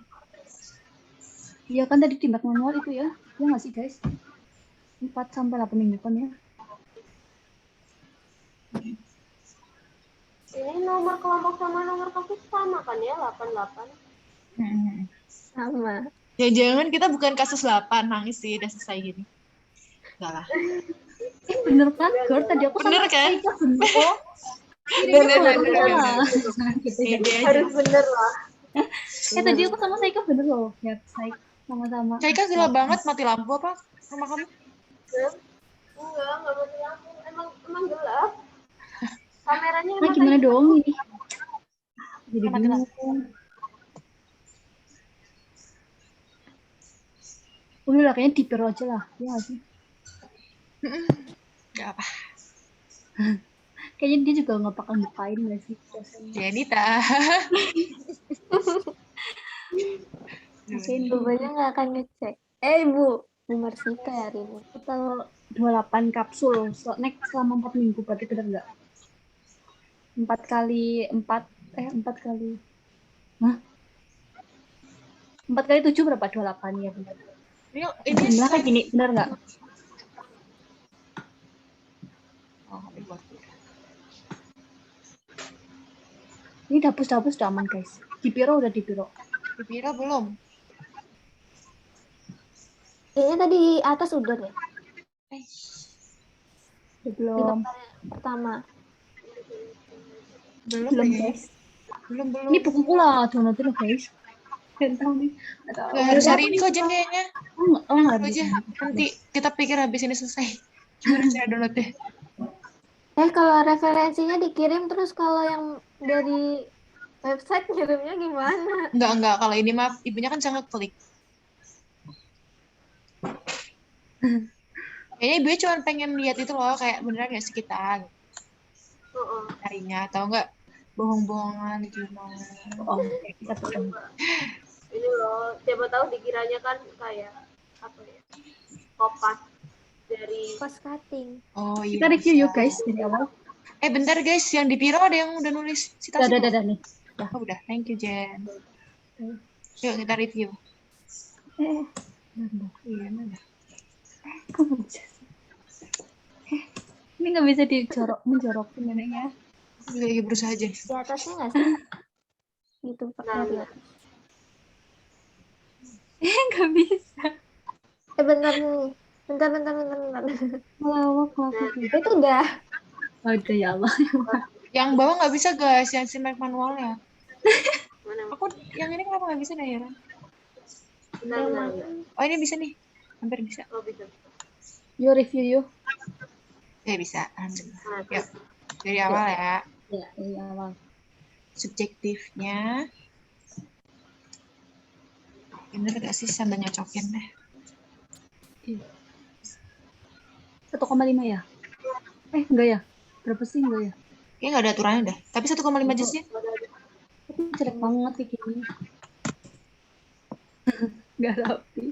Speaker 3: Iya kan tadi di Mac manual itu ya. Ya nggak sih guys? 4 sampai 8 minggu kan ya.
Speaker 2: ini nomor kelompok sama nomor kasus sama kan ya, 88.
Speaker 4: Sama.
Speaker 1: Ya jangan kita bukan kasus 8, nangis sih udah selesai gini. Enggak lah.
Speaker 3: Bener kan, Gor? Tadi aku
Speaker 1: Bener
Speaker 3: sama
Speaker 1: kan?
Speaker 3: Saika bener kok.
Speaker 1: Bener.
Speaker 3: Gitu aja.
Speaker 2: Harus bener lah.
Speaker 3: Tadi aku sama Saika bener loh. Lihat Saika sama-sama.
Speaker 1: Saika gelap banget, mati lampu apa? Sama kamu?
Speaker 2: Enggak mati lampu. Emang gelap. Kameranya
Speaker 3: Nah, gimana dong ini? Jadi
Speaker 1: Mati lampu.
Speaker 3: bingung. Udah lah, kayaknya di Piro aja lah. Ya nggak sih?
Speaker 1: Gak apa.
Speaker 3: Kayaknya dia juga nggak bakal bukain nggak sih?
Speaker 1: Janita.
Speaker 4: Bapaknya nggak akan ngecek. Bu Marsita ya hari ini.
Speaker 3: Total 28 kapsul. Next selama 4 minggu. Berarti bener nggak? 4 kali 7 berapa? 28 ya benar.
Speaker 1: Ini
Speaker 3: Jumlah kayak gini, benar nggak? Ini dapus udah aman guys. Di Piro udah di Piro.
Speaker 1: Di Piro belum?
Speaker 4: Kayaknya tadi di atas udah deh.
Speaker 3: Udah
Speaker 4: Di
Speaker 3: belum?
Speaker 4: lembar pertama.
Speaker 1: Belum
Speaker 3: Belum
Speaker 1: ya?
Speaker 3: guys.
Speaker 1: Belum.
Speaker 3: Ini buku pula downloadin loh guys. Tahu nih.
Speaker 1: Gak harus hari ini kok Jen kayaknya.
Speaker 3: Nggak
Speaker 1: Aja.
Speaker 3: bisa.
Speaker 1: Nanti kita pikir habis ini selesai. Gimana cara downloadnya?
Speaker 4: Kalau referensinya dikirim terus kalau yang dari website kirimnya gimana?
Speaker 1: Enggak. Kalau ini mah ibunya kan bisa ngeklik. Kayaknya ibunya cuma pengen lihat itu loh, kayak beneran gak sih kita harinya, atau enggak bohong-bohongan gimana.
Speaker 3: Oh, kita tuh.
Speaker 2: ini loh, siapa tahu dikiranya kan kayak apa ya, kopas dari
Speaker 4: Cost cutting.
Speaker 1: Oh iya.
Speaker 3: Kita review yuk guys dari awal.
Speaker 1: Bentar guys, yang di Piro ada yang udah nulis citasi.
Speaker 3: Udah nih.
Speaker 1: Oh, udah, thank you Jen. Yuk kita review.
Speaker 3: Iya mana? Ini nggak bisa menjorokin neneknya.
Speaker 1: Aku lagi berusaha aja.
Speaker 4: Di atasnya nggak sih? Gitu pakai atas.
Speaker 3: Nggak bisa.
Speaker 4: Bentar nih. Bentar.
Speaker 3: Melawak.
Speaker 4: Itu udah.
Speaker 3: Oh, udah ya Allah.
Speaker 1: Yang bawah nggak bisa guys, yang simak manualnya.
Speaker 2: Mana?
Speaker 1: Aku yang ini kenapa nggak bisa dah ya?
Speaker 2: Benar.
Speaker 1: Oh ini bisa nih, hampir bisa.
Speaker 2: Oh bisa.
Speaker 3: Yo review yuk.
Speaker 1: Ya bisa, alhamdulillah.
Speaker 2: Nah,
Speaker 1: Yuk, dari awal ya.
Speaker 3: Ya, ini awal.
Speaker 1: Subjektifnya, bener gak sih sambil nyocokin deh?
Speaker 3: 1,5 ya? Enggak ya? Berapa sih enggak ya?
Speaker 1: Kayaknya nggak ada aturannya dah. Tapi 1,5 aja sih.
Speaker 3: Tapi jelek banget kayak gini. Enggak rapi.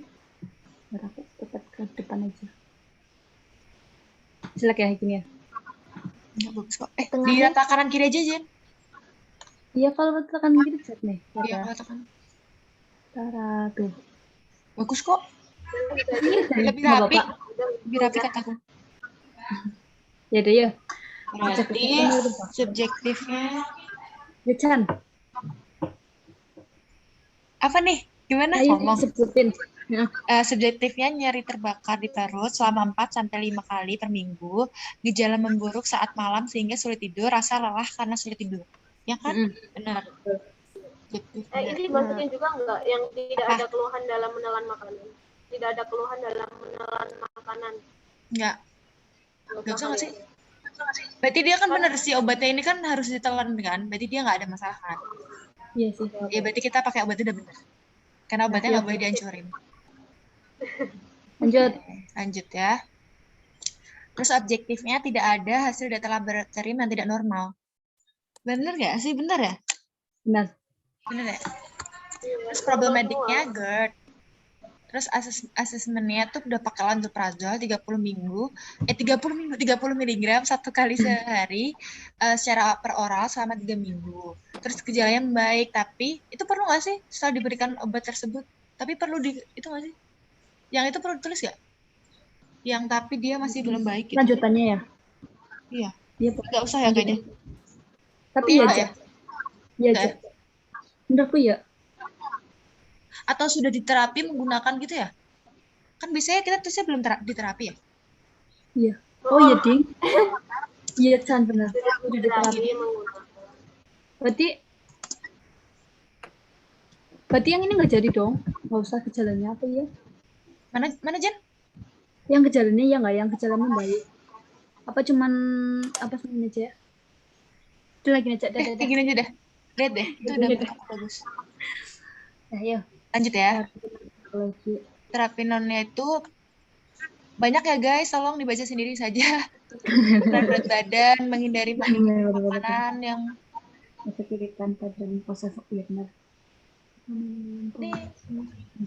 Speaker 3: Nggak rapi, tetap ke depan aja. Jelek ya gini ya?
Speaker 1: Nggak bagus kok. Di
Speaker 4: Tengahnya?
Speaker 1: rata kanan kiri aja, Jen.
Speaker 3: Iya kalau tekan gini jelek nih.
Speaker 1: Iya,
Speaker 3: Rata.
Speaker 1: rata kanan.
Speaker 3: Tara tuh.
Speaker 1: Bagus kok. Lebih
Speaker 3: Nggak
Speaker 1: rapi.
Speaker 3: apa-apa.
Speaker 1: Lebih rapi kataku.
Speaker 3: Ya deh ya.
Speaker 1: Berarti subjektifnya
Speaker 3: Ya Chan.
Speaker 1: apa nih? Gimana?
Speaker 3: Ayo
Speaker 1: Ngomong.
Speaker 3: sebutin. Ya.
Speaker 1: Subjektifnya nyeri terbakar di perut selama 4-5 kali per minggu, gejala memburuk saat malam sehingga sulit tidur, rasa lelah karena sulit tidur. Ya kan? Benar. Subjektif, benar.
Speaker 2: ini masukin juga enggak yang tidak
Speaker 1: Apa?
Speaker 2: ada keluhan dalam menelan makanan? Tidak ada keluhan dalam menelan makanan.
Speaker 1: Enggak.
Speaker 2: Nggak
Speaker 1: Gak usah
Speaker 2: kali
Speaker 1: nggak sih?
Speaker 2: ya?
Speaker 1: Berarti dia kan benar sih obatnya ini kan harus ditelan kan? Berarti dia nggak ada masalah kan?
Speaker 3: Iya sih.
Speaker 1: Ya berarti kita pakai obatnya udah benar. Karena obatnya nggak boleh dihancurin.
Speaker 3: Lanjut.
Speaker 1: Lanjut ya. Terus objektifnya tidak ada hasil data laboratorium yang tidak normal. Bener nggak sih? Bener ya?
Speaker 3: Benar.
Speaker 1: Bener ya? Terus problematiknya GERD. Terus asesmennya tuh udah pakai lansoprazol 30 minggu. 30 miligram 1 kali sehari secara per oral selama 3 minggu. Terus gejalanya membaik, tapi itu perlu nggak sih setelah diberikan obat tersebut? Tapi perlu itu nggak sih? Yang itu perlu tulis nggak? Yang tapi dia masih belum baik gitu.
Speaker 3: Lanjutannya ya.
Speaker 1: Iya.
Speaker 3: Iya.
Speaker 1: Nggak usah ya kayaknya.
Speaker 3: Tapi
Speaker 1: Iya
Speaker 3: ya
Speaker 1: nggak
Speaker 3: aja. Iya aja. Menurutku ya.
Speaker 1: Atau sudah diterapi menggunakan gitu ya? Kan biasanya kita tulisnya belum diterapi ya?
Speaker 3: Iya. Oh iya ding. Iya Chan benar. Udah diterapi. Berarti yang ini nggak jadi dong. Nggak usah gejalanya apa ya?
Speaker 1: Mana Jen?
Speaker 3: Yang gejalanya ya nggak, yang gejalanya baik. Apa cuman apa semuanya aja? Itu lagi aja.
Speaker 1: Gini aja dah. Lihat deh, itu udah bagus.
Speaker 3: Nah, ya.
Speaker 1: Lanjut ya. Terapi nonnya itu banyak ya guys, tolong dibaca sendiri saja. Berat badan, menghindari makanan yang
Speaker 3: Kesulitan dan proses ya benar.
Speaker 1: ini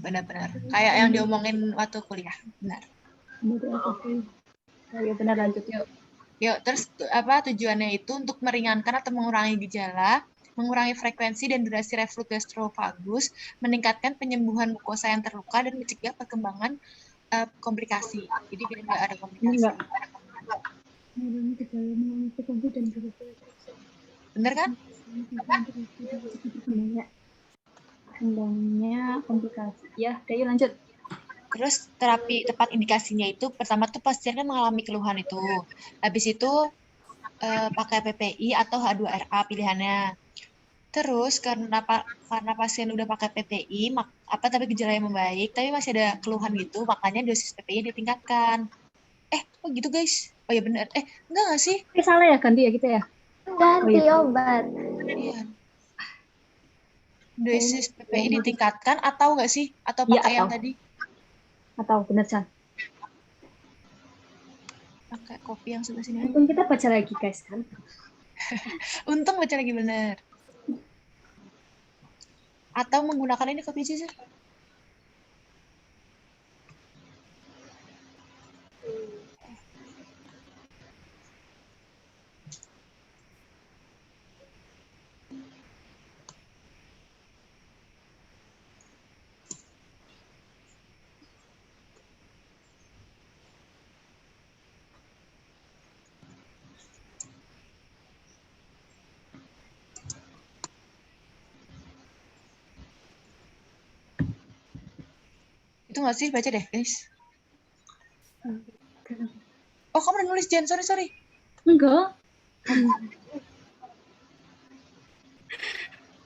Speaker 1: benar-benar kayak yang diomongin waktu kuliah, benar.
Speaker 3: Ya benar, lanjut yuk.
Speaker 1: Yuk, terus apa tujuannya itu untuk meringankan atau mengurangi gejala, mengurangi frekuensi dan durasi reflux gastrofagus, meningkatkan penyembuhan mukosa yang terluka dan mencegah perkembangan komplikasi. Jadi biar nggak ada komplikasi. Bener kan?
Speaker 3: Kembangnya komplikasi. Ya, udah yuk lanjut.
Speaker 1: Terus terapi tepat indikasinya itu pertama tuh pasien kan mengalami keluhan itu. Habis itu pakai PPI atau H2RA pilihannya. Terus karena pasien udah pakai PPI, tapi gejalanya membaik, tapi masih ada keluhan gitu, makanya dosis PPI ditingkatkan. Oh gitu guys. Oh ya benar. Enggak nggak sih?
Speaker 3: Salah ya, ganti ya kita ya?
Speaker 4: Ganti obat.
Speaker 1: Iya. Dosis PPI ditingkatkan atau nggak sih? Atau pakai yang tadi?
Speaker 3: Atau benar Chan?
Speaker 1: Pakai kopi yang sebelah sini.
Speaker 3: Untung kita baca lagi guys kan?
Speaker 1: Untung baca lagi benar. Atau menggunakan ini kopi aja sih. Itu nggak sih? Baca deh, guys. Oh, kamu udah nulis, Jen. Sorry.
Speaker 3: Enggak.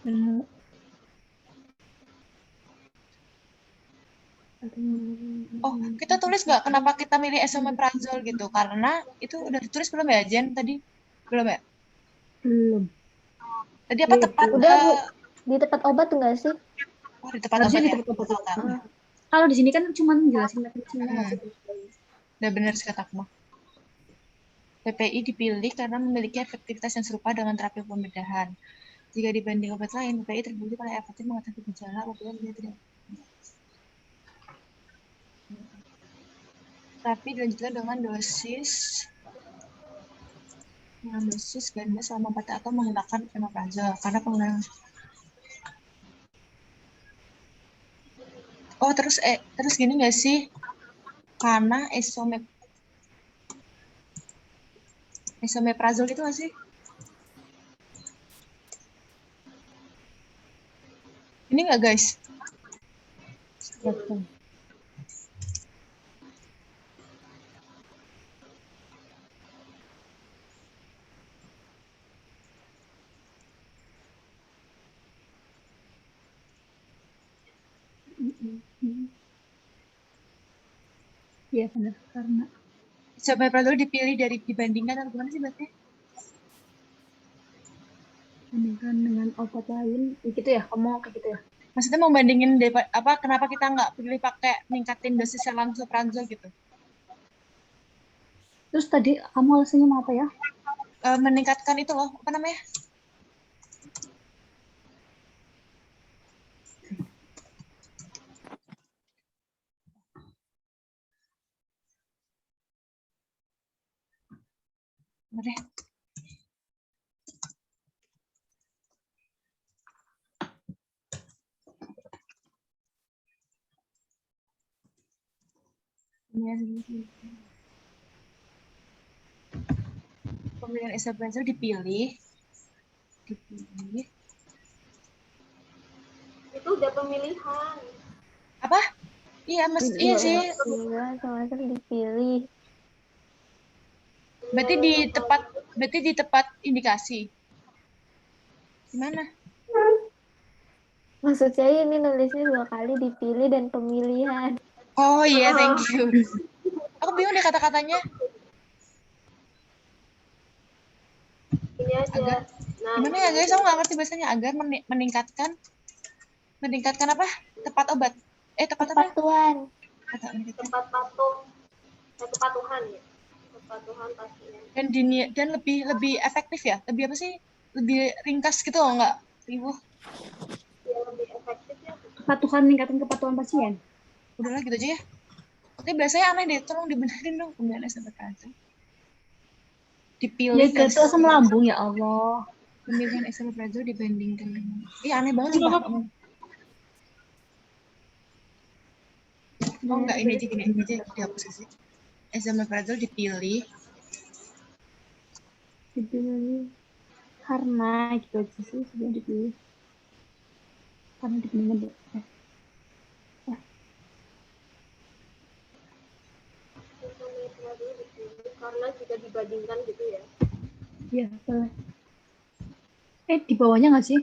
Speaker 3: Benar.
Speaker 1: Oh, kita tulis nggak kenapa kita milih esomeprazole gitu? Karena itu udah ditulis belum ya, Jen, tadi? Belum ya?
Speaker 3: Belum.
Speaker 1: Tadi apa tepat?
Speaker 4: Udah Bu, di tempat obat tuh nggak sih?
Speaker 1: Oh, di tempat
Speaker 3: Harusnya
Speaker 1: obat
Speaker 3: di
Speaker 1: ya?
Speaker 3: tempat obat.
Speaker 1: Oke.
Speaker 3: Kalau di sini kan cuma jelasin mekanismenya nggak sih?
Speaker 1: Udah bener sih kataku mah. PPI dipilih karena memiliki efektivitas yang serupa dengan terapi pembedahan. Jika dibanding obat lain, PPI terbukti paling efektif mengatasi gejala apabila dia tidak. Tapi dilanjutkan dengan dosis ganda selama 4 atau menggunakan omeprazole karena penggunaan. Oh, terus gini nggak sih? Karena esomeprazole itu nggak sih? Ini nggak, guys?
Speaker 3: Betul. Iya benar, karena
Speaker 1: Esomeprazole dipilih dibandingkan atau gimana sih berarti?
Speaker 3: dibandingkan dengan obat lain, gitu ya, kamu kayak gitu ya?
Speaker 1: Maksudnya mau bandingin kenapa kita nggak pilih pakai ningkatin dosis lansoprazole gitu?
Speaker 3: Terus tadi kamu alasannya mau apa ya?
Speaker 1: Meningkatkan itu loh, apa namanya? Boleh. Pemilihan esomeprazole dipilih.
Speaker 2: Itu udah pemilihan.
Speaker 1: Apa? Iya, iya sih.
Speaker 4: Pemilihan termasuk dipilih.
Speaker 1: Berarti di tempat indikasi. Gimana?
Speaker 4: Maksud saya ini nulisnya 2 kali dipilih dan pemilihan.
Speaker 1: Oh iya, thank you. Aku bingung deh kata-katanya.
Speaker 2: Ini aja.
Speaker 1: Agar, gimana ya guys? Aku nggak ngerti bahasanya. Agar meningkatkan apa? Tepat obat. Tepat apa?
Speaker 4: Kepatuhan.
Speaker 2: Kepatuhan ya. Kepatuhan pasien.
Speaker 1: Dan lebih efektif ya? Lebih apa sih? Lebih ringkas gitu loh, nggak? Ribuh.
Speaker 2: Ya lebih efektif ya.
Speaker 3: Kepatuhan, meningkatkan kepatuhan pasien.
Speaker 1: Udahlah gitu aja ya. Tapi biasanya aneh deh, tolong dibenerin dong pemilihan esomeprazole. Dipilih
Speaker 3: Ya itu asam lambung ya Allah.
Speaker 1: pemilihan esomeprazole dibandingkan dengan. Iya aneh banget sih Pak. Oh enggak, ini aja dihapus sih. Esomeprazole dipilih
Speaker 3: Karena gitu aja sih sudah dipilih. Karena dipilih.
Speaker 2: Karena jika dibandingkan gitu ya.
Speaker 3: Iya, boleh. Di bawahnya nggak sih?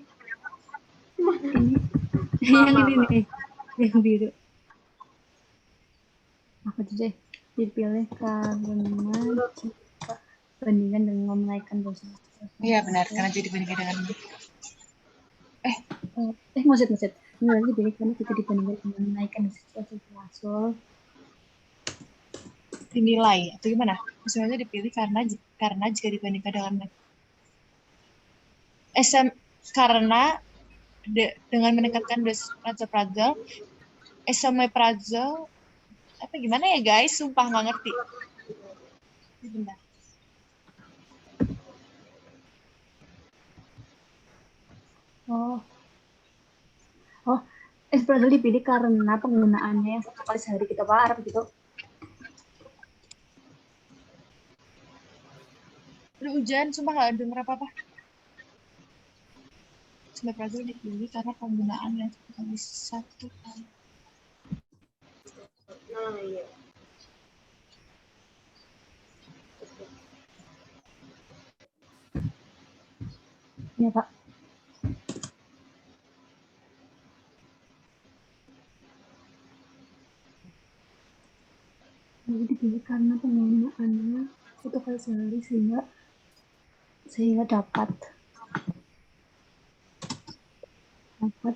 Speaker 3: Ini. Yang ini nih, yang biru. Aku tuh deh dipilih karena jika bandingkan dengan menaikkan dosis.
Speaker 1: Iya benar, karena jadi dibandingkan dengan
Speaker 3: maksud. Ini lagi dipilih karena jika dibandingkan dengan menaikkan dosis esomeprazole.
Speaker 1: Dinilai atau gimana? Misalnya dipilih karena jika dibandingkan dengan dengan meningkatkan dosis lansoprazole, esomeprazole apa gimana ya guys? Sumpah nggak ngerti. Bentar.
Speaker 3: Esomeprazole dipilih karena penggunaannya yang 1 kali sehari kita parah gitu.
Speaker 1: Udah hujan, sumpah nggak denger apa-apa. Esomeprazole dipilih karena penggunaan yang 1 kali.
Speaker 2: Nah iya.
Speaker 3: Iya Pak. lebih karena penggunaannya satu kali sehari sehingga dapat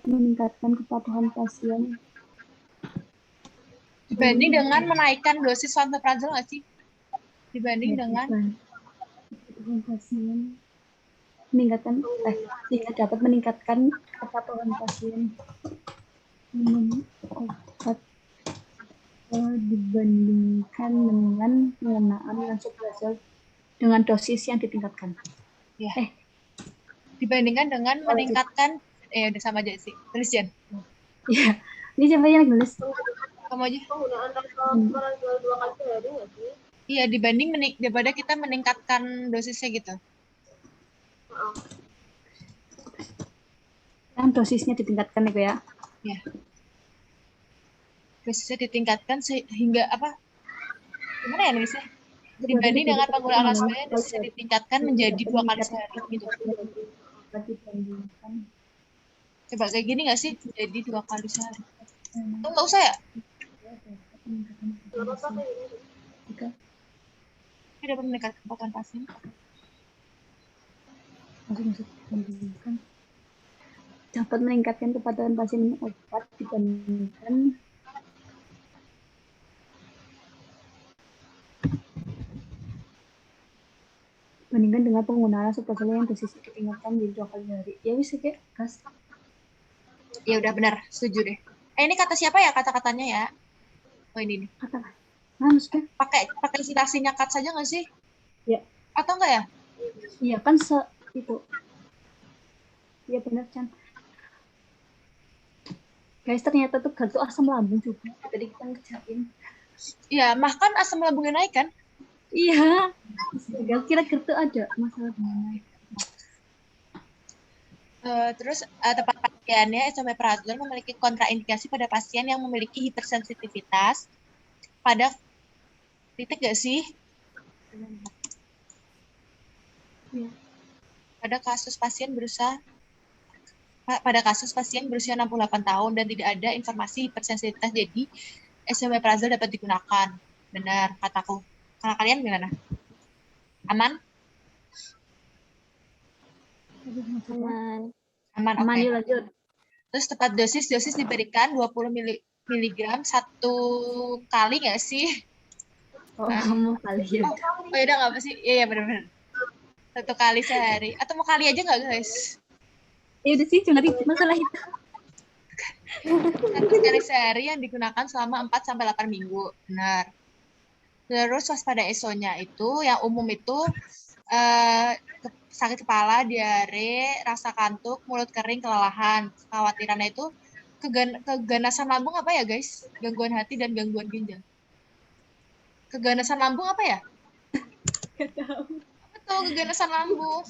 Speaker 3: meningkatkan kepatuhan pasien
Speaker 1: Dibanding dengan menaikkan dosis pantoprazol nggak sih? Dibanding dengan
Speaker 3: kepatuhan pasien sehingga dapat meningkatkan kepatuhan pasien minum obat dibandingkan dengan penggunaan lansoprazol dengan dosis yang ditingkatkan.
Speaker 1: Ya. Dibandingkan dengan meningkatkan udah sama aja sih. Tulis Jen.
Speaker 3: Iya. Ini siapa yang nulis?
Speaker 1: Kamu aja.
Speaker 2: Penggunaan lansoprazol 2 kali sehari nggak sih?
Speaker 1: Iya, daripada kita meningkatkan dosisnya gitu.
Speaker 3: Yang dosisnya ditingkatkan itu ya?
Speaker 1: Ya. Dosisnya ditingkatkan sehingga apa? Gimana ya nulisnya? Dibanding dengan penggunaan lansoprazol dosisnya ditingkatkan menjadi 2 kali sehari gitu. Coba kayak gini nggak sih? Jadi 2 kali sehari. Itu nggak usah ya? Ini dapat meningkatkan kepatuhan pasien.
Speaker 3: Dapat meningkatkan kepatuhan pasien minum obat dibandingkan dengan penggunaan lansoprazol yang dosisnya ditingkatkan menjadi 2 kali sehari. Ya wis kayak gas.
Speaker 1: Ya udah benar, setuju deh. Ini kata siapa ya kata-katanya ya? Oh ini nih.
Speaker 3: Kata maksudnya
Speaker 1: Pakai citasi nyakat saja nggak sih?
Speaker 3: ya.
Speaker 1: Atau enggak ya?
Speaker 3: Iya kan itu. Iya benar Chan. Guys, ternyata tuh GERD tuh asam lambung juga. Tadi kita ngerjain.
Speaker 1: Iya, makan asam lambungnya naik kan?
Speaker 3: Iya. Kira GERD tuh ada masalah gimana?
Speaker 1: Terus tempat pasiennya esomeprazol memiliki kontraindikasi pada pasien yang memiliki hipersensitivitas pada titik gak sih?
Speaker 3: Ya.
Speaker 1: Pada kasus pasien berusia 68 tahun dan tidak ada informasi hipersensitivitas, jadi esomeprazol dapat digunakan. Benar kataku. Kalau kalian gimana? Aman? Aman, oke.
Speaker 3: Yuk lanjut.
Speaker 1: Terus tepat dosis diberikan 20 mg satu kali nggak sih?
Speaker 3: Mau kali ya.
Speaker 1: Oh ya udah nggak apa sih? Iya benar-benar. 1 kali sehari. Atau mau kali aja nggak guys?
Speaker 3: Ya udah sih, cuma masalah itu.
Speaker 1: 1 kali sehari yang digunakan selama 4-8 minggu. Benar. Terus waspada esonya itu, yang umum itu sakit kepala, diare, rasa kantuk, mulut kering, kelelahan. Kekhawatirannya itu keganasan lambung apa ya guys? Gangguan hati dan gangguan ginjal. Keganasan lambung apa ya?
Speaker 3: Gak tahu.
Speaker 1: Apa tuh keganasan lambung?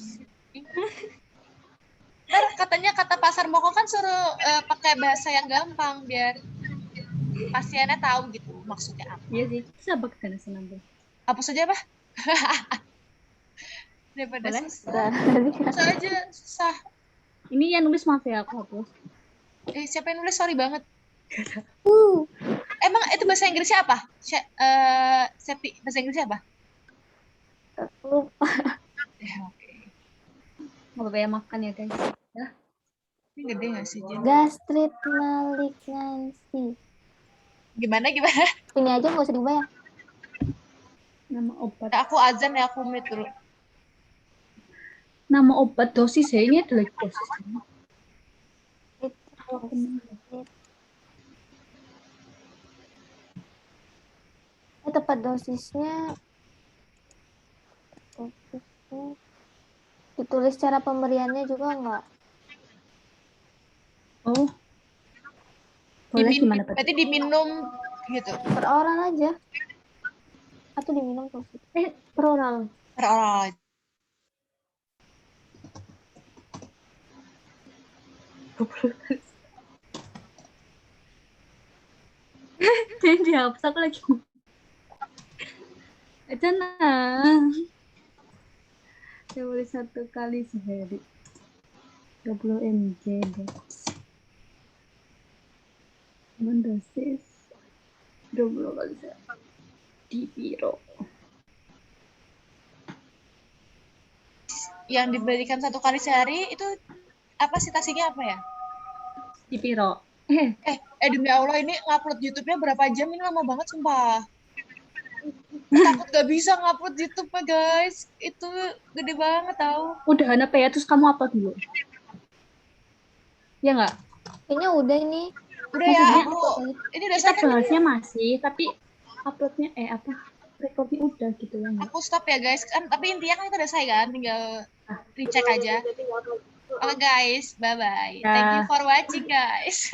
Speaker 1: Ntar katanya kata Pasar Moko kan suruh pakai bahasa yang gampang biar pasiennya tahu gitu maksudnya apa.
Speaker 3: Iya sih, siapa keganasan lambung?
Speaker 1: Apa saja apa? Daripada
Speaker 3: Boleh?
Speaker 1: susah. Susah aja, susah.
Speaker 3: Ini yang nulis maaf ya, aku hapus.
Speaker 1: Siapa yang nulis? Sorry banget. Emang itu bahasa Inggrisnya apa? Septi, bahasa Inggrisnya apa?
Speaker 4: Lupa.
Speaker 1: Oke.
Speaker 3: Nggak apa-apa ya, makan ya guys. Ya.
Speaker 1: Ini gede nggak sih, Jen?
Speaker 4: Gastrit malignancy.
Speaker 1: Gimana?
Speaker 4: Ini aja nggak usah dibayar.
Speaker 3: Nama obat.
Speaker 1: Aku azan ya, aku mute dulu.
Speaker 3: Nama obat dosis ya, ini adalah dosis.
Speaker 4: Tepat dosisnya ditulis cara pemberiannya juga enggak.
Speaker 3: Oh. Boleh gimana Pak?
Speaker 1: Berarti diminum gitu.
Speaker 4: Per oral aja. Atau diminum terus. Per oral.
Speaker 1: Per oral.
Speaker 3: Dihapus aku lagi. Nah. Saya boleh 1 kali sehari. 20 mg. Dengan dosis 20 kali sehari. Di biro.
Speaker 1: Yang diberikan 1 kali sehari itu apa citasinya apa ya?
Speaker 3: Di biro.
Speaker 1: Demi Allah ini ngupload YouTube-nya berapa jam? Ini lama banget sumpah. Takut gak bisa ngupload YouTube-nya guys. Itu gede banget tau.
Speaker 3: Udah apa ya? Terus kamu upload dulu. Ya nggak?
Speaker 4: Kayaknya udah ini.
Speaker 1: Udah ya,
Speaker 3: Maksudnya,
Speaker 1: aku ini udah
Speaker 3: Kita
Speaker 1: selesai.
Speaker 3: bahasnya masih, tapi uploadnya recordnya udah gitu ya nggak?
Speaker 1: Aku stop ya guys. Kan tapi intinya kan kita udah selesai kan, tinggal recheck aja.
Speaker 2: Jadi nggak tahu.
Speaker 1: Oke guys, bye bye.
Speaker 3: Ya.
Speaker 1: Thank you for watching guys.